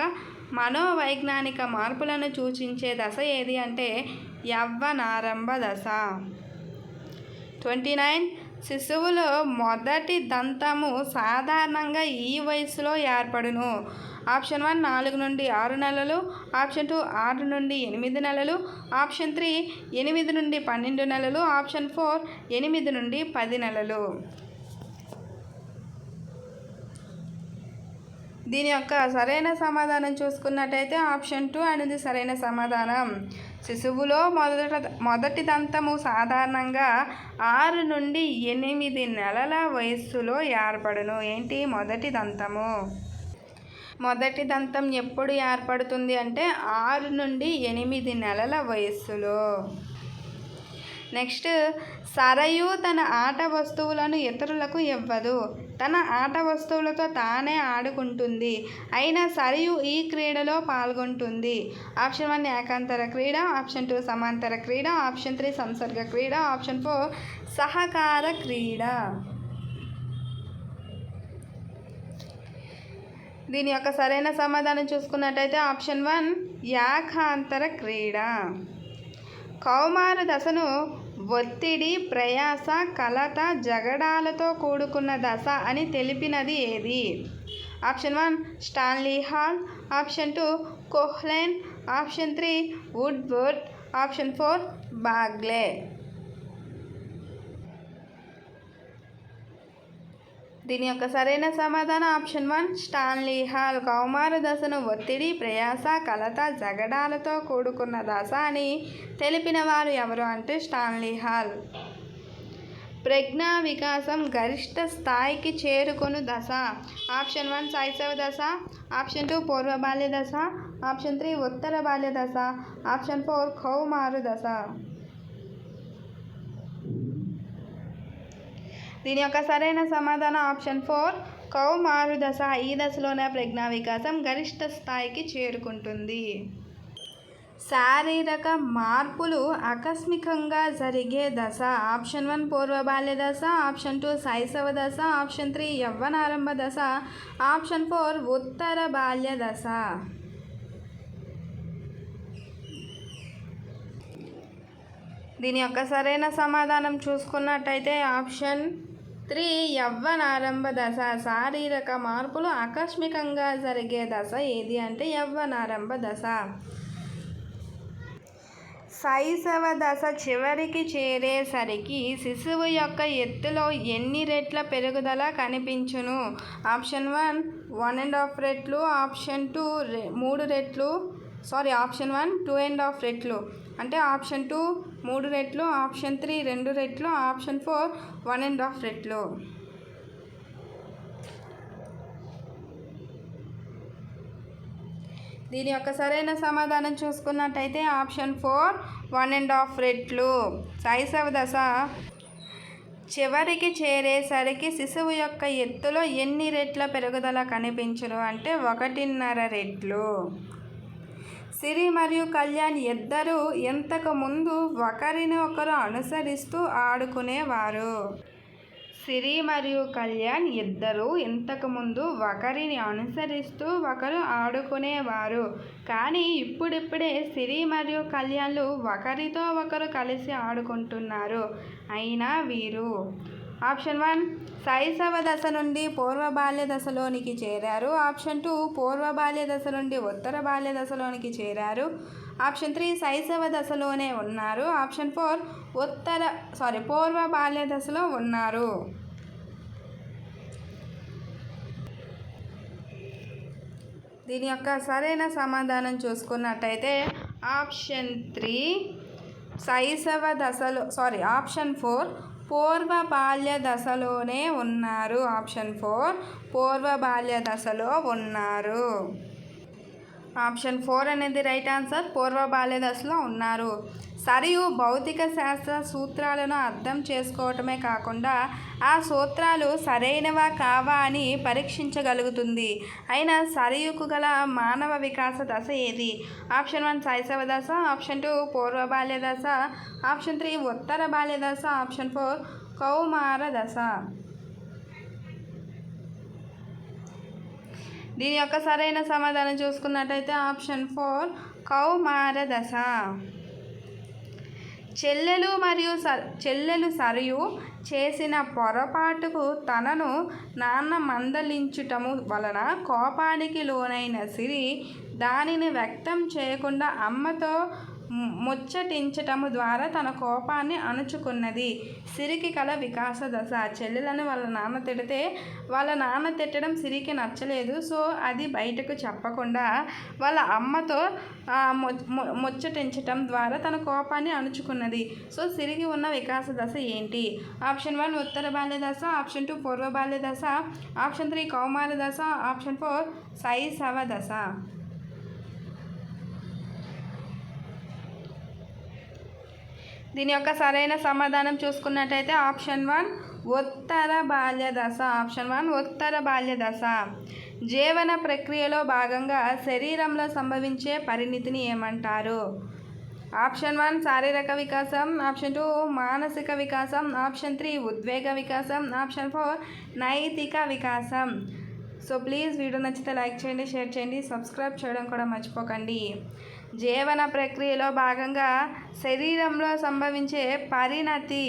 మనోవైజ్ఞానిక మార్పులను సూచించే దశ ఏది అంటే యవ్వనారంభ దశ. 29 శిశువులో మొదటి దంతము సాధారణంగా ఈ వయసులో ఏర్పడును. ఆప్షన్ 1 4 నుండి 6 నెలలు, ఆప్షన్ 2 6 నుండి 8 నెలలు, ఆప్షన్ 3 8 నుండి 12 నెలలు, ఆప్షన్ 4 8 నుండి 10 నెలలు. దీని యొక్క సరైన సమాధానం చూసుకున్నట్టయితే ఆప్షన్ 2 అనేది సరైన సమాధానం. శిశువులో మొదటి దంతము సాధారణంగా 6 నుండి 8 నెలల వయస్సులో ఏర్పడును. ఏంటి మొదటి దంతము? మొదటి దంతం ఎప్పుడు ఏర్పడుతుంది అంటే 6 నుండి 8 నెలల వయస్సులో. నెక్స్ట్, సరయు తన ఆట వస్తువులను ఇతరులకు ఇవ్వదు. తన ఆట వస్తువులతో తానే ఆడుకుంటుంది. అయినా సరయు ఈ క్రీడలో పాల్గొంటుంది. ఆప్షన్ 1 ఏకాంతర క్రీడ, ఆప్షన్ 2 సమాంతర క్రీడ, ఆప్షన్ 3 సంసర్గ క్రీడ, ఆప్షన్ 4 సహకార క్రీడ. దీని యొక్క సరైన సమాధానం చూసుకున్నట్టయితే ఆప్షన్ 1 ఏకాంతర క్రీడ. కౌమార దశను ఒత్తిడి, ప్రయాస, కలత, జగడాలతో కూడుకున్న దశ అని తెలిపినది ఏది? Option 1 Stanley Hall, option 2 Kuhlen, option 3 Woodward, option 4 Bagley. దీని యొక్క సరైన సమాధానం ఆప్షన్ 1 స్టాన్లీ హాల్. కౌమార దశను ఒత్తిడి, ప్రయాస, కలత, జగడాలతో కూడుకున్న దశ అని తెలిపిన వారు ఎవరు అంటే స్టాన్లీ హాల్. ప్రజ్ఞా వికాసం గరిష్ట స్థాయికి చేరుకొను దశ. ఆప్షన్ 1 శైశవ దశ, ఆప్షన్ 2 పూర్వ బాల్య దశ, ఆప్షన్ 3 ఉత్తర బాల్య దశ, ఆప్షన్ 4 కౌమార దశ. దీని యొక్క సరైన సమాధానం ఆప్షన్ 4 కౌమారు దశ. ఈ దశలోనే ప్రజ్ఞా వికాసం గరిష్ట స్థాయికి చేరుకుంటుంది. శారీరక మార్పులు ఆకస్మికంగా జరిగే దశ. ఆప్షన్ 1 పూర్వ బాల్య దశ, ఆప్షన్ 2 శైశవ దశ, ఆప్షన్ 3 యవ్వనారంభ దశ, ఆప్షన్ 4 ఉత్తర బాల్య దశ. దీని యొక్క సరైన సమాధానం చూసుకున్నట్టయితే ఆప్షన్ 3 యవ్వనారంభ దశ. శారీరక మార్పులు ఆకస్మికంగా జరిగే దశ ఏది అంటే యవ్వనారంభ దశ. శైశవ దశ చివరికి చేరేసరికి శిశువు యొక్క ఎత్తులో ఎన్ని రెట్ల పెరుగుదల కనిపించును? ఆప్షన్ 1 1.5 రెట్లు, ఆప్షన్ 2 3 రెట్లు, ఆప్షన్ 1 2.5 రెట్లు, అంటే ఆప్షన్ 2 3 రెట్లు, ఆప్షన్ 3 2 రెట్లు, ఆప్షన్ 4 1.5 రెట్లు. దీని యొక్క సరైన సమాధానం చూసుకున్నట్టయితే ఆప్షన్ 4 1.5 రెట్లు. శైశవ దశ చివరికి చేరేసరికి శిశువు యొక్క ఎత్తులో ఎన్ని రెట్ల పెరుగుదల కనిపించును అంటే 1.5 రెట్లు. సిరి మరియు కళ్యాణ్ ఇద్దరు ఇంతకు ముందు ఒకరిని ఒకరు అనుసరిస్తూ ఆడుకునేవారు. సిరి మరియు కళ్యాణ్ ఇద్దరు ఇంతకుముందు ఒకరిని అనుసరిస్తూ ఒకరు ఆడుకునేవారు. కానీ ఇప్పుడిప్పుడే సిరి మరియు కళ్యాణ్లు ఒకరితో ఒకరు కలిసి ఆడుకుంటున్నారు. అయినా వీరు ఆప్షన్ 1 శైశవ దశ నుండి పూర్వ బాల్య దశలోనికి చేరారు, ఆప్షన్ 2 పూర్వ బాల్య దశ నుండి ఉత్తర బాల్య దశలోనికి చేరారు, ఆప్షన్ 3 శైశవ దశలోనే ఉన్నారు, ఆప్షన్ 4 పూర్వ బాల్య దశలో ఉన్నారు. దీని యొక్క సరైన సమాధానం చూసుకున్నట్టయితే ఆప్షన్ 3 శైశవ దశలో ఆప్షన్ 4 పూర్వ బాల్య దశలోనే ఉన్నారు. ఆప్షన్ 4 పూర్వ బాల్య దశలో ఉన్నారు. ఆప్షన్ 4 అనేది రైట్ ఆన్సర్. పూర్వ బాల్య దశలో ఉన్నారు. సరియు భౌతిక శాస్త్ర సూత్రాలను అర్థం చేసుకోవటమే కాకుండా ఆ సూత్రాలు సరైనవా కావా అని పరీక్షించగలుగుతుంది. అయినా సరియుకు గల మానవ వికాస దశ ఏది? ఆప్షన్ 1 శైశవ దశ, ఆప్షన్ 2 పూర్వ బాల్య దశ, ఆప్షన్ 3 ఉత్తర బాల్య దశ, ఆప్షన్ 4 కౌమార దశ. దీని యొక్క సరైన సమాధానం చూసుకున్నట్టయితే ఆప్షన్ 4 కౌమార దశ. చెల్లెలు సరియు చేసిన పొరపాటుకు తనను నాన్న మందలించుటము వలన కోపానికి లోనైన సిరి దానిని వ్యక్తం చేయకుండా అమ్మతో ముచ్చటించటము ద్వారా తన కోపాన్ని అణుచుకున్నది. సిరికి కల వికాస దశ. చెల్లెలను వాళ్ళ నాన్న తిడితే వాళ్ళ నాన్న తిట్టడం సిరికి నచ్చలేదు. సో అది బయటకు చెప్పకుండా వాళ్ళ అమ్మతో ముచ్చటించటం ద్వారా తన కోపాన్ని అణుచుకున్నది. సో సిరికి ఉన్న వికాస దశ ఏంటి? ఆప్షన్ 1 ఉత్తర బాల్య దశ, ఆప్షన్ 2 పూర్వ బాల్య దశ, ఆప్షన్ 3 కౌమార దశ, ఆప్షన్ 4 శైశవ దశ. దీని యొక్క సరైన సమాధానం చూసుకున్నట్టయితే ఆప్షన్ 1 ఉత్తర బాల్య దశ. ఆప్షన్ 1 ఉత్తర బాల్య దశ. జీవన ప్రక్రియలో భాగంగా శరీరంలో సంభవించే పరిణితిని ఏమంటారు? ఆప్షన్ 1 శారీరక వికాసం, ఆప్షన్ 2 మానసిక వికాసం, ఆప్షన్ 3 ఉద్వేగ వికాసం, ఆప్షన్ 4 నైతిక వికాసం. సో ప్లీజ్ వీడియో నచ్చితే లైక్ చేయండి, షేర్ చేయండి, సబ్స్క్రైబ్ చేయడం కూడా మర్చిపోకండి. జీవన ప్రక్రియలో భాగంగా శరీరంలో సంభవించే పరిణతి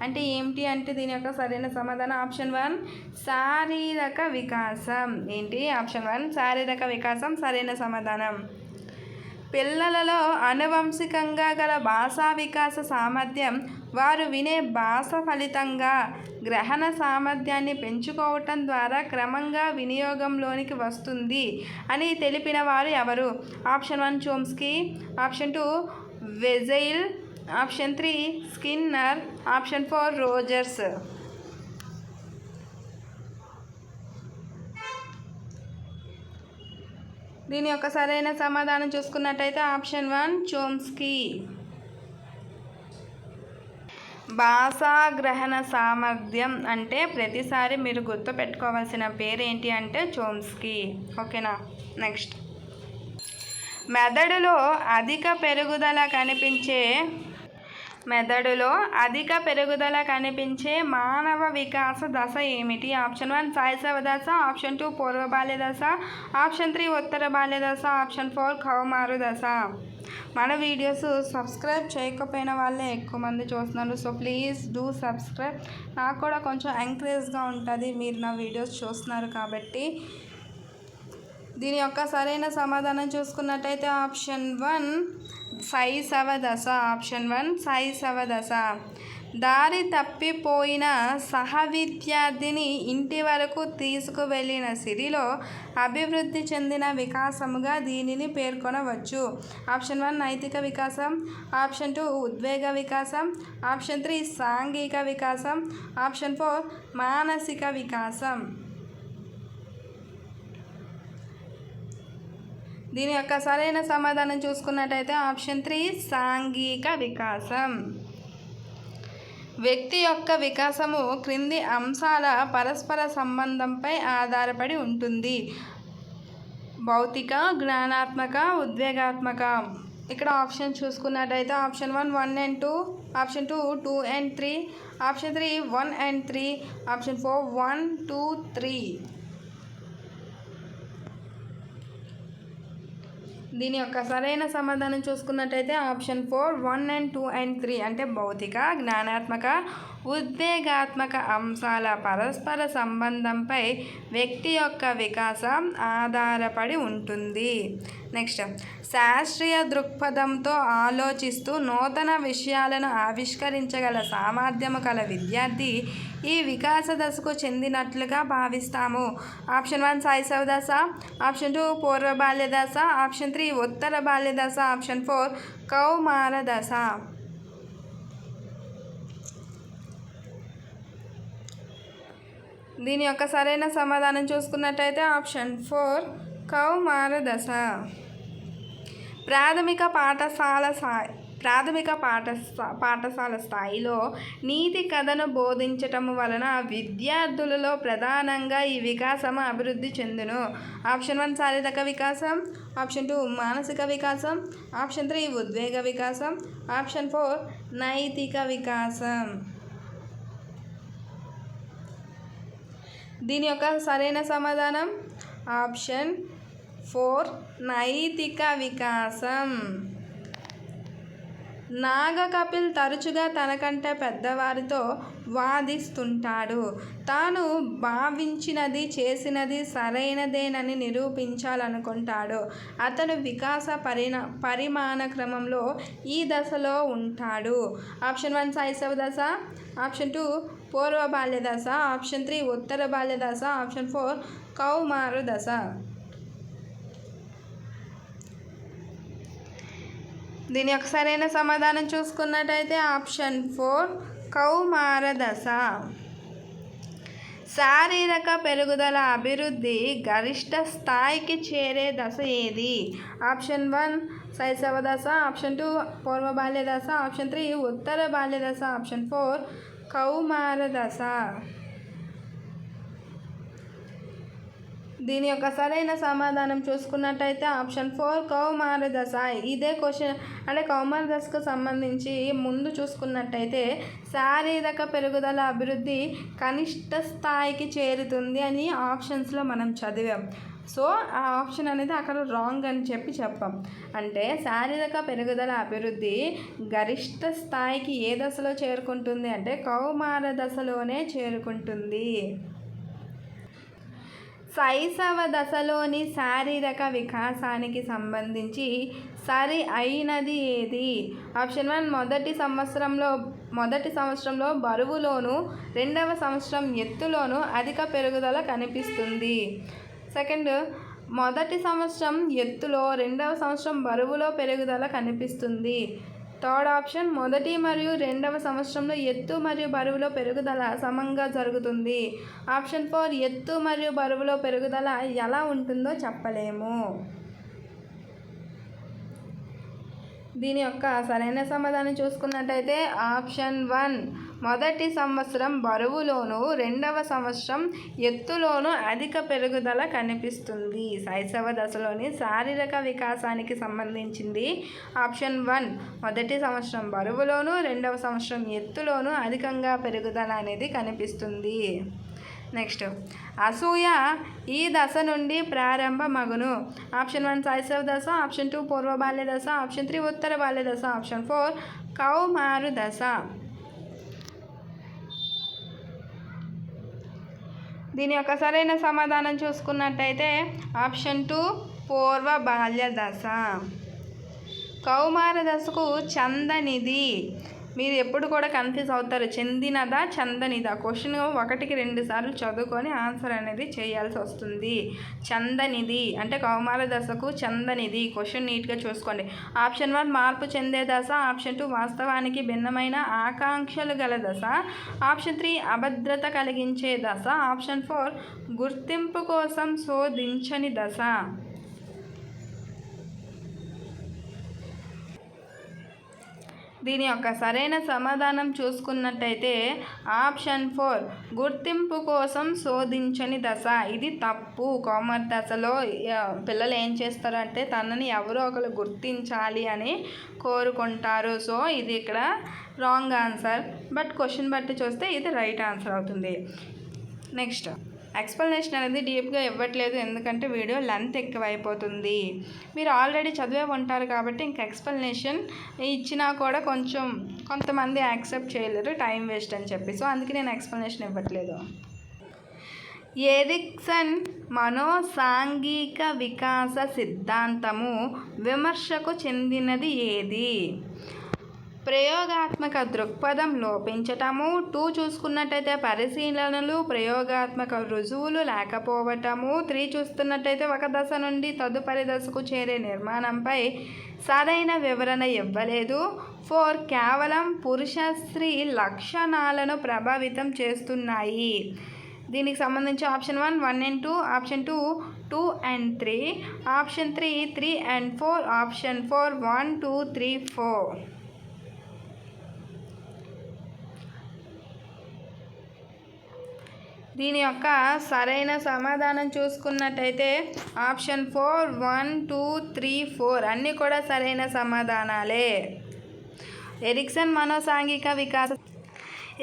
అంటే ఏమిటి అంటే దీని యొక్క సరైన సమాధానం ఆప్షన్ 1 శారీరక వికాసం. ఏంటి? ఆప్షన్ 1 శారీరక వికాసం సరైన సమాధానం. పిల్లలలో ఆనువంశికంగా గల భాషా వికాస సామర్థ్యం వారు వినే భాష ఫలితంగా గ్రహణ సామర్థ్యాన్ని పెంచుకోవటం ద్వారా క్రమంగా వినియోగంలోనికి వస్తుంది అని తెలిపిన వారు ఎవరు? ఆప్షన్ 1 చోమ్స్కీ, ఆప్షన్ 2 వెజైల్, ఆప్షన్ 3 స్కిన్నర్, ఆప్షన్ 4 రోజర్స్. దీని యొక్క సరైన సమాధానం చూసుకున్నట్టయితే ఆప్షన్ 1 చోమ్స్కీ. భాషా గ్రహణ సామర్థ్యం అంటే ప్రతిసారి మీరు గుర్తుపెట్టుకోవాల్సిన పేరు ఏంటి అంటే చోమ్స్కీ. ఓకేనా? నెక్స్ట్, మెదడులో అధిక పెరుగుదల కనిపించే మానవ వికాస దశ ఏమిటి? ఆప్షన్ 1 శైశవ దశ, ఆప్షన్ 2 పూర్వ బాల్య దశ, ఆప్షన్ 3 ఉత్తర బాల్య దశ, ఆప్షన్ 4 కౌమార దశ. మన వీడియోస్ సబ్స్క్రైబ్ చేయకపోయిన వాళ్ళే ఎక్కువ మంది చూస్తున్నారు. So please do subscribe. నాకు కూడా కొంచెం ఎంకరేజ్గా ఉంటుంది మీరు నా వీడియోస్ చూస్తున్నారు కాబట్టి. దీని యొక్క సరైన సమాధానం చూసుకున్నట్టయితే ఆప్షన్ 1 శైశవ దశ. ఆప్షన్ 1 శైశవ దశ. దారి తప్పిపోయిన సహ విద్యార్థిని ఇంటి వరకు తీసుకువెళ్ళిన స్థితిలో అభివృద్ధి చెందిన వికాసముగా దీనిని పేర్కొనవచ్చు. ఆప్షన్ 1 నైతిక వికాసం, ఆప్షన్ 2 ఉద్వేగ వికాసం, ఆప్షన్ 3 సాంఘిక వికాసం, ఆప్షన్ 4 మానసిక వికాసం. దీని యొక్క సరైన సమాధానం చూసుకున్నట్టయితే ఆప్షన్ 3 సాంఘిక వికాసం. వ్యక్తి యొక్క వికాసము క్రింది అంశాల పరస్పర సంబంధంపై ఆధారపడి ఉంటుంది. భౌతిక, జ్ఞానాత్మక, ఉద్వేగాత్మక. ఇక్కడ ఆప్షన్ చూసుకున్నట్టయితే option 1 1 and 2, option 2 2 and 3, option 3 1 and 3, option 4 1 2 3. దీని యొక్క సరైన సమాధానం చూసుకున్నట్టయితే ఆప్షన్ 4 1 and 2 and 3 అంటే భౌతిక, జ్ఞానాత్మక, ఉద్వేగాత్మక అంశాల పరస్పర సంబంధంపై వ్యక్తి యొక్క వికాసం ఆధారపడి ఉంటుంది. నెక్స్ట్, శాస్త్రీయ దృక్పథంతో ఆలోచిస్తూ నూతన విషయాలను ఆవిష్కరించగల సామర్థ్యము కల విద్యార్థి ఈ వికాస దశకు చెందినట్లుగా భావిస్తాము. ఆప్షన్ 1 శైశవ దశ, ఆప్షన్ 2 పూర్వ బాల్య దశ, ఆప్షన్ 3 ఉత్తర బాల్య దశ, ఆప్షన్ 4 కౌమార దశ. దీని యొక్క సరైన సమాధానం చూసుకున్నట్టయితే ఆప్షన్ 4 కౌమార దశ. ప్రాథమిక పాఠశాల స్థాయిలో నీతి కథను బోధించటం వలన విద్యార్థులలో ప్రధానంగా ఈ వికాసము అభివృద్ధి చెందును. ఆప్షన్ 1 శారీరక వికాసం, ఆప్షన్ 2 మానసిక వికాసం, ఆప్షన్ 3 ఉద్వేగ వికాసం, ఆప్షన్ 4 నైతిక వికాసం. దీని యొక్క సరైన సమాధానం ఆప్షన్ 4 నైతిక వికాసం. నాగ కపిల్ తరచుగా తనకంటే పెద్దవారితో వాదిస్తుంటాడు. తాను భావించినది చేసినది సరైనదేనని నిరూపించాలనుకుంటాడు. అతను వికాస పరిమాణ క్రమంలో ఈ దశలో ఉంటాడు. ఆప్షన్ 1 శైశవ దశ, ఆప్షన్ 2 పూర్వ బాల్య దశ, ఆప్షన్ 3 ఉత్తర బాల్య దశ, ఆప్షన్ 4 కౌమార దశ. దీని యొక్క సరైన సమాధానం చూసుకున్నట్టయితే ఆప్షన్ 4 కౌమార దశ. శారీరక పెరుగుదల అభివృద్ధి గరిష్ట స్థాయికి చేరే దశ ఏది? ఆప్షన్ 1 శైశవ దశ, ఆప్షన్ 2 పూర్వ బాల్య దశ, ఆప్షన్ 3 ఉత్తర బాల్య దశ, ఆప్షన్ 4 కౌమార దశ. దీని యొక్క సరైన సమాధానం చూసుకున్నట్టయితే ఆప్షన్ 4 కౌమార దశ. ఇదే క్వశ్చన్ అంటే కౌమార దశకు సంబంధించి ముందు చూసుకున్నట్టయితే శారీరక పెరుగుదల అభివృద్ధి కనిష్ట స్థాయికి చేరుతుంది అని ఆప్షన్స్లో మనం చదివాం. సో ఆ ఆప్షన్ అనేది అక్కడ రాంగ్ అని చెప్పాం. అంటే శారీరక పెరుగుదల అభివృద్ధి గరిష్ట స్థాయికి ఏ దశలో చేరుకుంటుంది అంటే కౌమార దశలోనే చేరుకుంటుంది. శైశవ దశలోని శారీరక వికాసానికి సంబంధించి సరి అయినది ఏది? ఆప్షన్ 1 మొదటి సంవత్సరంలో బరువులోను, రెండవ సంవత్సరం ఎత్తులోను అధిక పెరుగుదల కనిపిస్తుంది. సెకండ్, మొదటి సంవత్సరం ఎత్తులో, రెండవ సంవత్సరం బరువులో పెరుగుదల కనిపిస్తుంది. థర్డ్ ఆప్షన్, మొదటి మరియు రెండవ సంవత్సరంలో ఎత్తు మరియు బరువులో పెరుగుదల సమంగా జరుగుతుంది. ఆప్షన్ 4, ఎత్తు మరియు బరువులో పెరుగుదల ఎలా ఉంటుందో చెప్పలేము. దీని యొక్క సరైన సమాధానం చూసుకున్నట్టయితే ఆప్షన్ 1, మొదటి సంవత్సరం బరువులోను, రెండవ సంవత్సరం ఎత్తులోను అధిక పెరుగుదల కనిపిస్తుంది. శైశవ దశలోని శారీరక వికాసానికి సంబంధించింది ఆప్షన్ 1, మొదటి సంవత్సరం బరువులోను, రెండవ సంవత్సరం ఎత్తులోను అధికంగా పెరుగుదల అనేది కనిపిస్తుంది. నెక్స్ట్, అసూయ ఈ దశ నుండి ప్రారంభమగును. ఆప్షన్ 1 శైశవ దశ, ఆప్షన్ 2 పూర్వ బాల్య దశ, ఆప్షన్ 3 ఉత్తర బాల్య దశ, ఆప్షన్ 4 కౌమారు దశ. దీని యొక్క సరైన సమాధానం చూసుకున్నట్టయితే ఆప్షన్ 2 పూర్వ బాల్య దశ. కౌమార దశకు చందనిది. మీరు ఎప్పుడు కూడా కన్ఫ్యూజ్ అవుతారు, చెందినదా చందనిదా. క్వశ్చన్ 1కి 2 సార్లు చదువుకొని ఆన్సర్ అనేది చేయాల్సి వస్తుంది. చందనిది అంటే కౌమార దశకు చందనిది. క్వశ్చన్ నీట్గా చూసుకోండి. ఆప్షన్ 1 మార్పు చెందే దశ, ఆప్షన్ 2 వాస్తవానికి భిన్నమైన ఆకాంక్షలు గల దశ, ఆప్షన్ 3 అభద్రత కలిగించే దశ, ఆప్షన్ 4 గుర్తింపు కోసం శోధించని దశ. దీని యొక్క సరైన సమాధానం చూసుకున్నట్టయితే ఆప్షన్ 4 గుర్తింపు కోసం శోధించని దశ. ఇది తప్పు. కౌమార దశలో పిల్లలు ఏం చేస్తారంటే తనని ఎవరో ఒకరు గుర్తించాలి అని కోరుకుంటారు. సో ఇది ఇక్కడ రాంగ్ ఆన్సర్. బట్ క్వశ్చన్ బట్టి చూస్తే ఇది రైట్ ఆన్సర్ అవుతుంది. నెక్స్ట్, ఎక్స్ప్లెనేషన్ అనేది డీప్గా ఇవ్వట్లేదు, ఎందుకంటే వీడియో లెంత్ ఎక్కువైపోతుంది. మీరు ఆల్రెడీ చదివే ఉంటారు కాబట్టి ఇంక ఎక్స్ప్లెనేషన్ ఇచ్చినా కూడా కొంతమంది యాక్సెప్ట్ చేయలేరు, టైం వేస్ట్ అని చెప్పి. సో అందుకే నేను ఎక్స్ప్లెనేషన్ ఇవ్వట్లేదు. ఎరిక్సన్ మనోసాంఘిక వికాస సిద్ధాంతము విమర్శకు చెందినది ఏది? ప్రయోగాత్మక దృక్పథం లోపించటము. 2 చూసుకున్నట్టయితే పరిశీలనలు, ప్రయోగాత్మక రుజువులు లేకపోవటము. 3 చూస్తున్నట్టయితే ఒక దశ నుండి తదుపరి దశకు చేరే నిర్మాణంపై సరైన వివరణ ఇవ్వలేదు. 4 కేవలం పురుష స్త్రీ లక్షణాలను ప్రభావితం చేస్తున్నాయి. దీనికి సంబంధించి option 1, 1 and 2, option 2, 2 and 3, option 3, 3 and 4, option 4, 1, 2, 3, 4. దీని యొక్క సరైన సమాధానం చూసుకున్నట్టయితే ఆప్షన్ 4, 1, 2, 3, 4 అన్నీ కూడా సరైన సమాధానాలే. ఎరిక్సన్ మనోసాంఘిక వికాస,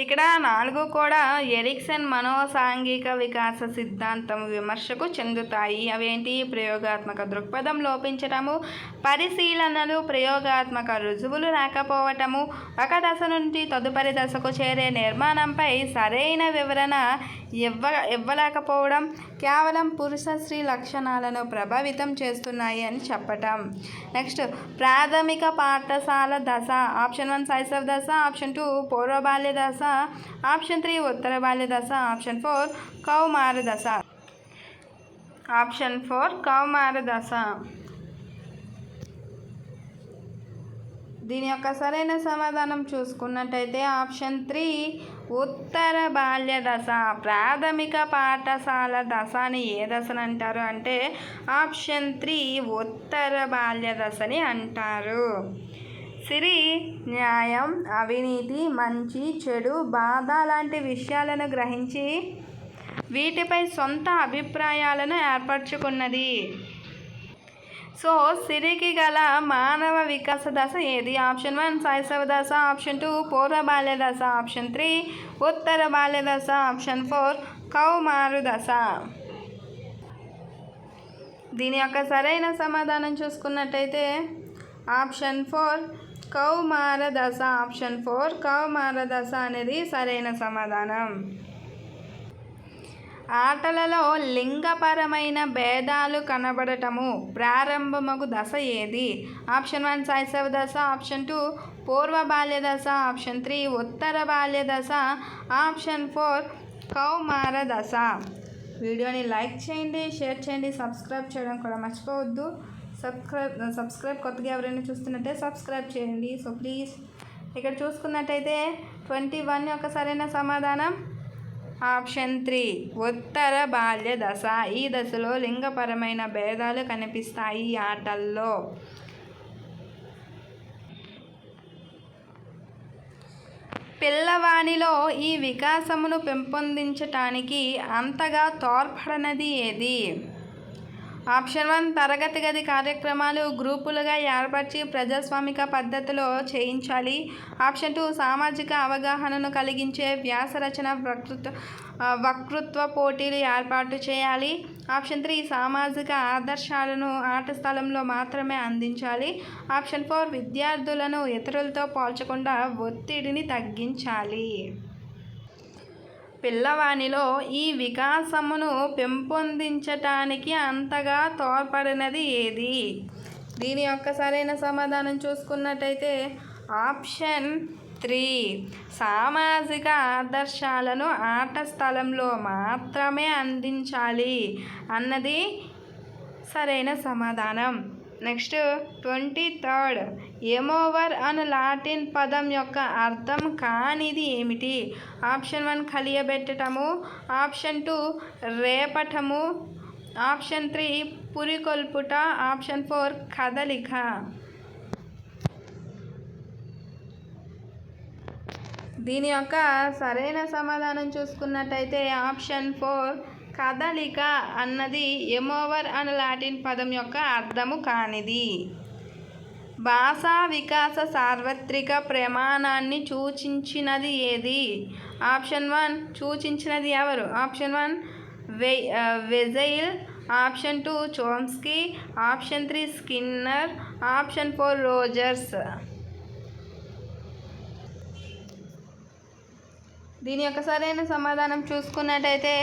ఇక్కడ 4 కూడా ఎరిక్సన్ మనోసాంఘిక వికాస సిద్ధాంతం విమర్శకు చెందుతాయి. అవేంటి? ప్రయోగాత్మక దృక్పథం లోపించటము, పరిశీలనలు, ప్రయోగాత్మక రుజువులు లేకపోవటము, ఒక దశ నుండి తదుపరి దశకు చేరే నిర్మాణంపై సరైన వివరణ ఇవ్వలేకపోవడం, కేవలం పురుష స్త్రీ లక్షణాలను ప్రభావితం చేస్తున్నాయి అని చెప్పటం. నెక్స్ట్, ప్రాథమిక పాఠశాల దశ. ఆప్షన్ 1 శైశవ దశ, ఆప్షన్ 2 పూర్వ బాల్య దశ, ఆప్షన్ 3 ఉత్తర బాల్య దశ, ఆప్షన్ 4 కౌమార దశ. ఆప్షన్ 4 కౌమార దశ. దీని యొక్క సరైన సమాధానం చూసుకున్నట్టయితే ఆప్షన్ 3 ఉత్తర బాల్య దశ. ప్రాథమిక పాఠశాల దశ అని ఏ దశని అంటారు అంటే ఆప్షన్ 3 ఉత్తర బాల్య దశని అంటారు. సిరి, న్యాయం, అవినీతి, మంచి, చెడు, బాధ లాంటి విషయాలను గ్రహించి వీటిపై సొంత అభిప్రాయాలను ఏర్పరచుకున్నది. సో సిరికి గల మానవ వికాస దశ ఏది? ఆప్షన్ 1 శైశవ దశ, ఆప్షన్ 2 పూర్వ బాల్య దశ, ఆప్షన్ 3 ఉత్తర బాల్య దశ, ఆప్షన్ 4 కౌమారు దశ. దీని యొక్క సరైన సమాధానం చూసుకున్నట్టయితే ఆప్షన్ 4 కౌమార దశ. ఆప్షన్ 4 కౌమార దశ అనేది సరైన సమాధానం. ఆటలలో లింగపరమైన భేదాలు కనబడటము ప్రారంభమగు దశ ఏది? ఆప్షన్ 1 శైశవ దశ, ఆప్షన్ 2 పూర్వ బాల్య దశ, ఆప్షన్ 3 ఉత్తర బాల్య దశ, ఆప్షన్ 4 కౌమార దశ. వీడియోని లైక్ చేయండి, షేర్ చేయండి, సబ్స్క్రైబ్ చేయడం కూడా మర్చిపోవద్దు. సబ్స్క్రైబ్ కొత్తగా ఎవరైనా చూస్తున్నట్టే సబ్స్క్రైబ్ చేయండి. So please. ఇక్కడ చూసుకున్నట్టయితే 21 యొక్క సరైన సమాధానం ఆప్షన్ 3 ఉత్తర బాల్య దశ. ఈ దశలో లింగపరమైన భేదాలు కనిపిస్తాయి ఈ ఆటల్లో. పిల్లవానిలో ఈ వికాసమును పెంపొందించటానికి అంతగా తోడ్పడనది ఏది? ఆప్షన్ 1 తరగతి గది కార్యక్రమాలు గ్రూపులుగా ఏర్పరిచి ప్రజాస్వామిక పద్ధతిలో చేయించాలి. ఆప్షన్ 2 సామాజిక అవగాహనను కలిగించే వ్యాసరచన వక్తృత్వ పోటీలు ఏర్పాటు చేయాలి. ఆప్షన్ 3 సామాజిక ఆదర్శాలను ఆట స్థలంలో మాత్రమే అందించాలి. ఆప్షన్ 4 విద్యార్థులను ఇతరులతో పోల్చకుండా ఒత్తిడిని తగ్గించాలి. పిల్లవానిలో ఈ వికాసమును పెంపొందించటానికి అంతగా తోడ్పడినది ఏది? దీని యొక్క సరైన సమాధానం చూసుకున్నట్టయితే ఆప్షన్ 3 సామాజిక ఆదర్శాలను ఆట స్థలంలో మాత్రమే అందించాలి అన్నది సరైన సమాధానం. నెక్స్ట్ 23rd ఎమోవర్ అను లాటిన్ పదం యొక్క అర్థం కానిది ఏమిటి? ఆప్షన్ 1 కలియబెట్టటము, ఆప్షన్ 2 రేపటము, ఆప్షన్ 3 పురికొల్పుట, ఆప్షన్ 4 కదలిక. దీని యొక్క సరైన సమాధానం చూసుకున్నట్టయితే ఆప్షన్ 4 కదలిక అన్నది ఎమోవర్ అను లాటిన్ పదం యొక్క అర్థము కానిది. భాషా వికాస సార్వత్రిక ప్రమాణాన్ని సూచించినది ఏది? ఆప్షన్ 1 సూచించినది ఎవరు? ఆప్షన్ 1 వెజైల్, option 2 Chomsky, option 3 Skinner, option 4 Rogers. దీని యొక్క సరైన సమాధానం చూసుకున్నట్టయితే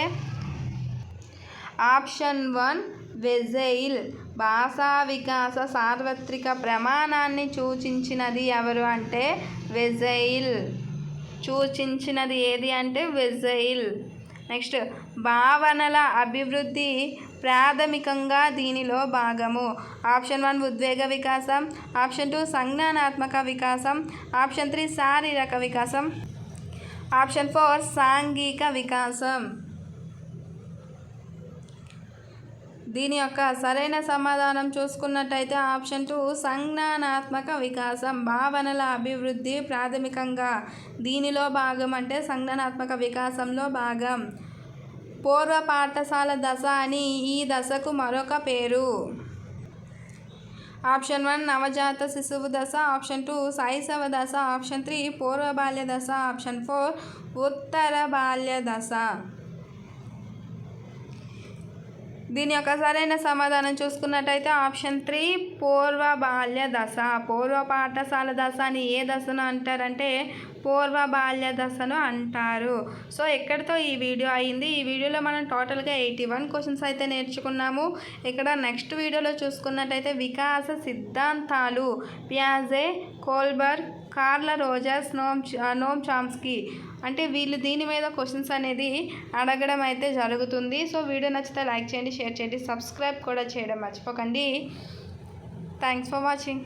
ఆప్షన్ 1 వెజైల్. భాషా వికాస సార్వత్రిక ప్రమాణాన్ని సూచించినది ఎవరు అంటే వెజైల్. సూచించినది ఏది అంటే వెజైల్. నెక్స్ట్ భావనల అభివృద్ధి ప్రాథమికంగా దీనిలో భాగము. ఆప్షన్ 1 ఉద్వేగ వికాసం, ఆప్షన్ 2 సంజ్ఞానాత్మక వికాసం, ఆప్షన్ 3 శారీరక వికాసం, ఆప్షన్ 4 సాంఘిక వికాసం. దీని యొక్క సరైన సమాధానం చూసుకున్నట్టయితే ఆప్షన్ 2 సంజ్ఞానాత్మక వికాసం. భావనల అభివృద్ధి ప్రాథమికంగా దీనిలో భాగం అంటే సంజ్ఞానాత్మక వికాసంలో భాగం. పూర్వ పాఠశాల దశ అని ఈ దశకు మరొక పేరు. ఆప్షన్ 1 నవజాత శిశువు దశ, ఆప్షన్ 2 శైశవ దశ, ఆప్షన్ 3 పూర్వ బాల్య దశ, ఆప్షన్ 4 ఉత్తర బాల్య దశ. దీని యొక్క సరైన సమాధానం చూసుకున్నట్టయితే ఆప్షన్ 3 పూర్వ బాల్య దశ. పూర్వ పాఠశాల దశ అని ఏ దశను అంటారంటే పూర్వ బాల్య దశను అంటారు. సో ఇక్కడితో ఈ వీడియో అయింది. ఈ వీడియోలో మనం టోటల్గా 81 క్వశ్చన్స్ అయితే నేర్చుకున్నాము. ఇక్కడ నెక్స్ట్ వీడియోలో చూసుకున్నట్టయితే వికాస సిద్ధాంతాలు పియాజే, కోల్బర్గ్, కార్ల్ రోజర్స్, నోమ్ చామ్స్కీ అంటే వీళ్ళు దీని మీద క్వశ్చన్స్ అనేది అడగడం అయితే జరుగుతుంది. సో వీడియో నచ్చితే లైక్ చేయండి, షేర్ చేయండి, సబ్స్క్రైబ్ కూడా చేయడం మర్చిపోకండి. Thanks for watching.